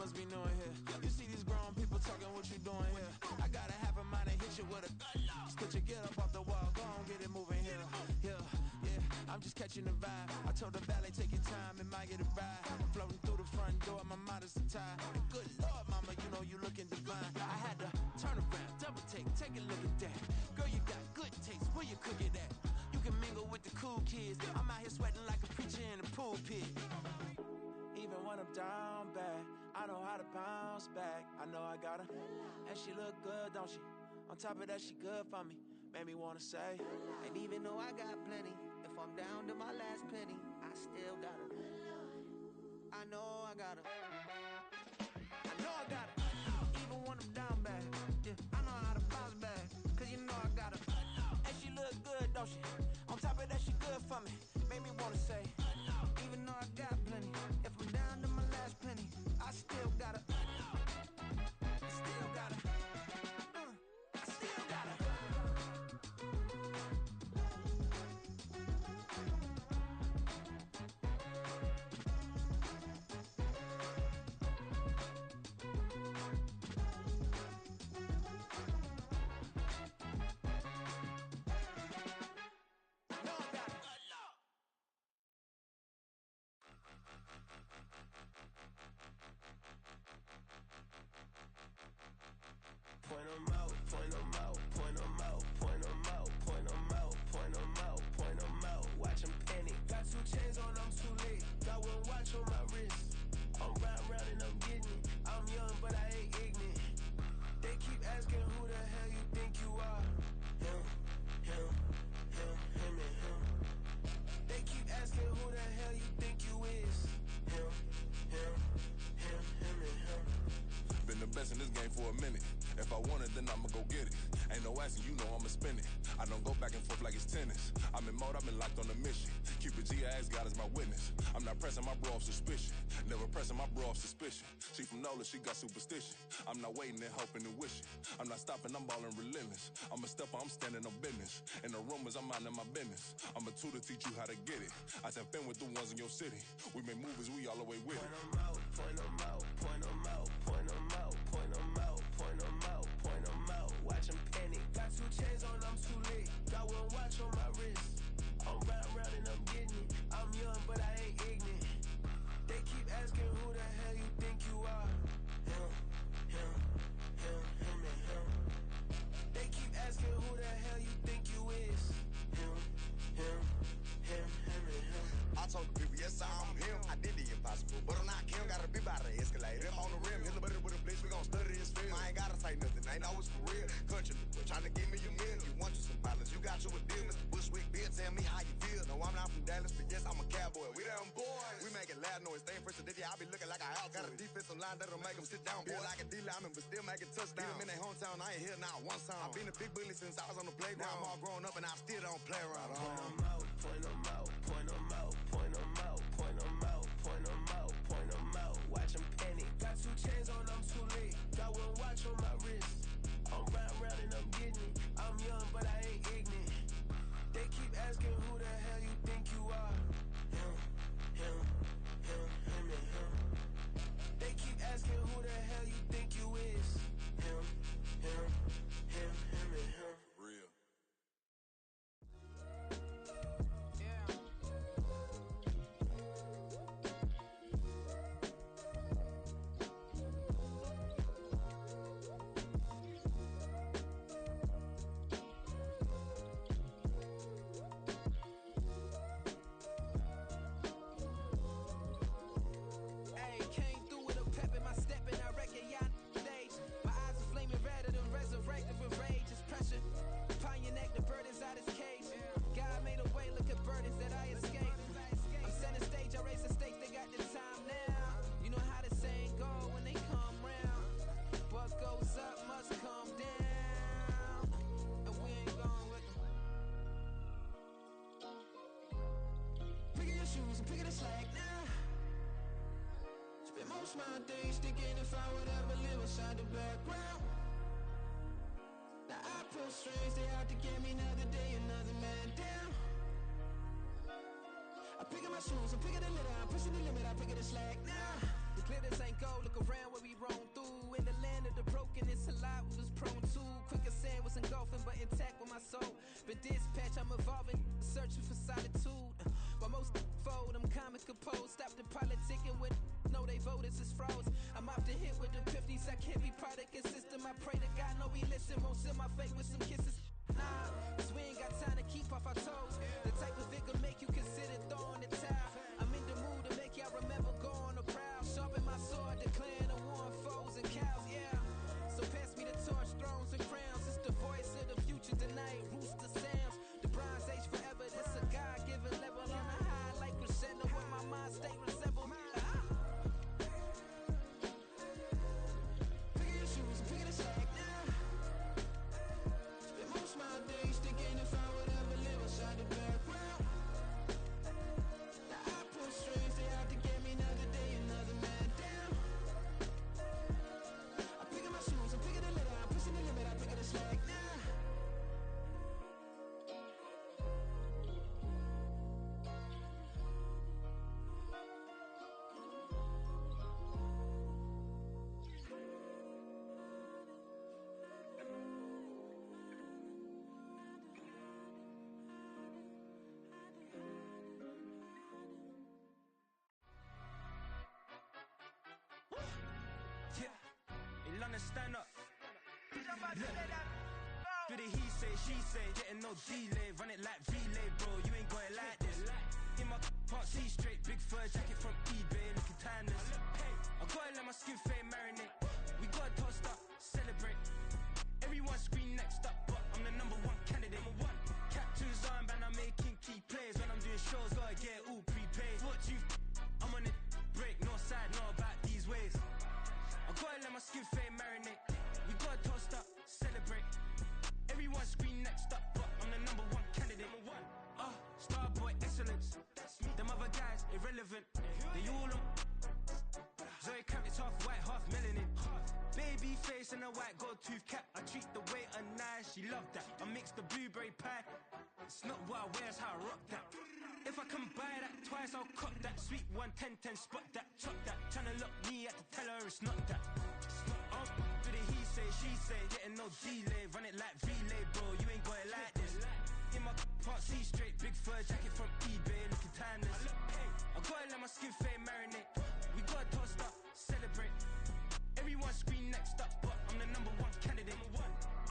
S19: must be knowing here. You see these grown people talking, what you doing here? I gotta have a mind to hit you with a just put your get up off the wall, go on, get it moving here. Yeah, I'm
S2: I'm just catching the vibe. I told the valet, take your time, it might get a ride. Floating through the front door, my mind is tied. Good Lord, mama, you know you looking divine. I had to turn around, double take a look at that. Girl, you got good taste, where you cook it at? You can mingle with the cool kids. I'm out here sweating like a preacher in a pulpit. Even when I'm down bad, I know how to bounce back. I know I got her, and she look good, don't she? On top of that, she good for me. Made me wanna say,
S19: and even though I got plenty, if I'm down to my last penny, I still got her. I know I got her. I know I got her. Even when I'm down bad, yeah, I know how to bounce back. Cause you know I got her.
S2: And she look good, don't she? On top of that, she good for me. Made me wanna say,
S19: even though I got plenty, if I'm down to my last penny, I still got her. Still got her. I still got her.
S2: Point 'em out, point 'em out, point 'em out, point 'em out, point 'em out, point 'em out, point 'em out. Watch 'em panic. Got 2 chains on, I'm too late. Got 1 watch on my wrist. I'm round and I'm getting it. I'm young, but I ain't ignorant. They keep asking who the hell you think you are. Him, him, him, him and him. They keep asking who the hell you think you is. Him, him, him, him and him.
S20: Been the best in this game for a minute. If I want it, then I'ma go get it. Ain't no asking, you know I'ma spin it. I don't go back and forth like it's tennis. I'm in mode, I've been locked on a mission. Cupid G, I ask God as my witness. I'm not pressing my bro off suspicion. Never pressing my bro off suspicion. She from Nola, she got superstition. I'm not waiting and hoping and wishing. I'm not stopping, I'm balling relentless. I'm a stepper, I'm standing on business. In the rumors, I'm minding my business. I'm a tutor, teach you how to get it. I tap in with the ones in your city. We make movies, we all the way with it.
S2: Point 'em out, point 'em out, point 'em out, point 'em out, point 'em out, point 'em out, point 'em out. Watch 'em panic. Got 2 chains on, I'm too late. Got 1 watch on my wrist. I'm round and I'm getting it. I'm young, but I ain't ignorant. They keep asking who the hell you think you are. Him, him, him, him and him. They keep asking who the hell you think you is. Him, him, him, him and him.
S4: I told the people, yes, I'm him. I did the impossible, but I'm not Kim. Gotta be by the escalator. If on the rim, hit the butter with a blitz, we gon' study this film. I ain't gotta say nothing, ain't know it's for real. Country people trying to give me a meal. You want you some problems, you got you a deal. Mr. Bushwick, Bill, tell me how you feel. No, I'm not from Dallas, but yes, I'm a cowboy. We them boys. We making loud noise, staying fresh to this, I be looking like an out. Got a defensive line that'll make them sit down. Feel like a D-lineman, but still making touchdowns. Beat them in their hometown, I ain't here now one time. I've been a big bully since I was on the playground. Now I'm all grown up and I still don't play around.
S2: Point 'em out, point 'em out, point 'em out, point 'em out, point 'em out, point 'em out, point 'em out. Watch 'em panic. Got 2 chains on, I'm too late. Got 1 watch on my wrist. I'm round and I'm getting it. I'm young, but I ain't ignorant. They keep asking who the hell you think you are. Him, him, him, him and him. They keep asking who the hell you think you is. Him, him, him, him and him.
S20: Real.
S2: Hey, came through with a pep in my step and I reckon y'all stage. My eyes are flaming redder than resurrected with rage. It's pressure upon your neck, the bird is out his cage. God made a way, look at burdens that I escaped. I'm center stage, I raise the stakes, they got the time now. You know how the saying go when they come round. What goes up must come down. And we ain't going with them. Picking your shoes and picking the slack now. Spend most of my days thinking if I would ever live inside the background. Now I pull strings, they out to get me another day, another man down. I'm picking my shoes, I'm picking the litter, I'm pushing the limit, I'm picking the slack now. The glitters ain't gold, look around where we roam through. In the land of the broken, it's a lot we was prone to. Quicker sand was engulfing, but intact with my soul. Been dispatched, I'm evolving, searching for solitude.
S11: the politicking with know they voters is froze. I'm often hit with the 50s, I can't be product of system. I pray to God, no we listen, won't send my fate with some kisses. Nah, cause we ain't got time to keep off our toes. The type of vigor make you consider throwing the towel. I'm in the mood to make y'all remember going to proud. Sharpen my sword, declaring the war on foes and cows, yeah. So pass me the torch, thrones and crowns. It's the voice of the future tonight, rooster sounds. The Bronze Age forever, this a God-given level. On a high like crescendo, where my mind stay resembled. Pick your shoes and pick it a slack now. Spend most my days thinking if I would ever live inside the background. Now I pull strings, they out to get me another day, another man down. I'm picking my shoes, I'm picking the leather, I'm pushing the limit, I'm picking the slack now.
S14: Yeah, in London, stand up. Do the he say, she say, getting no delay. Run it like relay, bro, you ain't got it like this. In my part C straight, big fur jacket from eBay, looking timeless. I gotta let my skin fade marinate. We gotta toast up, celebrate. Everyone scream next up, but I'm the number one candidate. Captain's armband, I'm making key plays. When I'm doing shows, gotta get it all prepaid. What you I'm on it, break, no side, no about these ways. I gotta let my skin fade marinate. We gotta toast up, celebrate. Everyone scream next up, but I'm the number one candidate. Starboy excellence. Them other guys irrelevant. They all on. Zoe Camp, it's half white, half melanin. Baby face and a white gold tooth cap. I treat the waiter nice, she love that. I mix the blueberry pie. It's not what I wear, it's how I rock that. If I can buy that twice, I'll cop that. Sweet 110, spot that, chop that. Tryna lock me at the teller, it's not that. Do the he say, she say, getting no delay. Run it like relay, bro, you ain't got it like this. In my part C straight, big fur jacket from eBay, looking timeless. I gotta let my skin fade marinate. We gotta toast up, celebrate. Everyone scream next up, but I'm the number one candidate.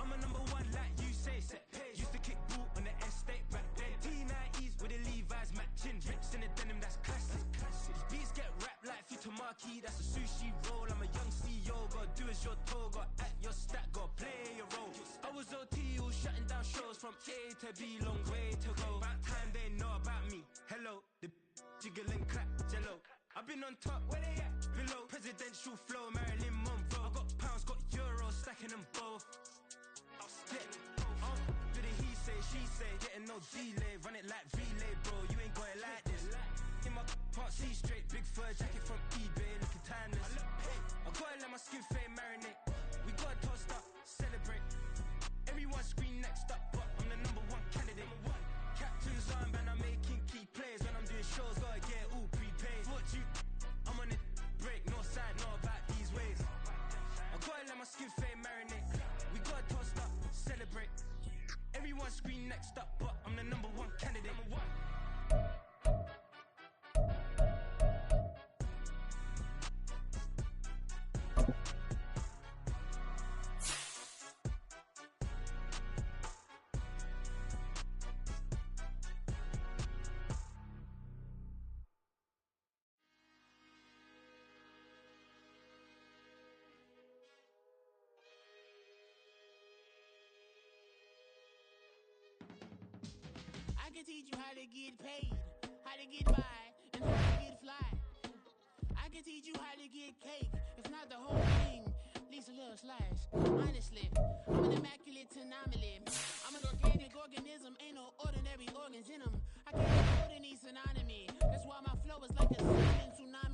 S14: I'm a number one like you say, set page. Used to kick boot on the estate back then. T90s with the Levi's matching. Rips in the denim, that's classic. These beats get wrapped like Futamaki, that's a sushi roll. I'm a young CEO, gotta do as you're told. Gotta act your stat, gotta play your role. I was OT, all shutting down shows from A to B, long way to go. About time they know about me. Hello, the jiggle and clap, jello. I've been on top, where they at? Below, presidential flow, Marilyn Monroe. I got pounds, got euros, stacking them both. Do the he say, she say, getting no delay. Run it like relay, bro, you ain't got it like this. In my part C straight, big fur jacket from eBay, looking timeless. I gotta let my skin fade marinate. We gotta toast up, celebrate. Everyone scream next up, but I'm the number one candidate. Captain's armband, I'm making key plays. When I'm doing shows, gotta get it all prepaid. What you I'm on it, break, no side, no about these ways. I gotta let my skin fade marinate. We gotta toast up, celebrate. Everyone scream next up, but I'm the number one candidate.
S9: I can teach you how to get paid, how to get by, and how to get fly. I can teach you how to get cake, if not the whole thing, at least a little slice. Honestly, I'm an immaculate anomaly. I'm an organic organism, ain't no ordinary organs in them. I can't afford any synonymy. That's why my flow is like a silent tsunami.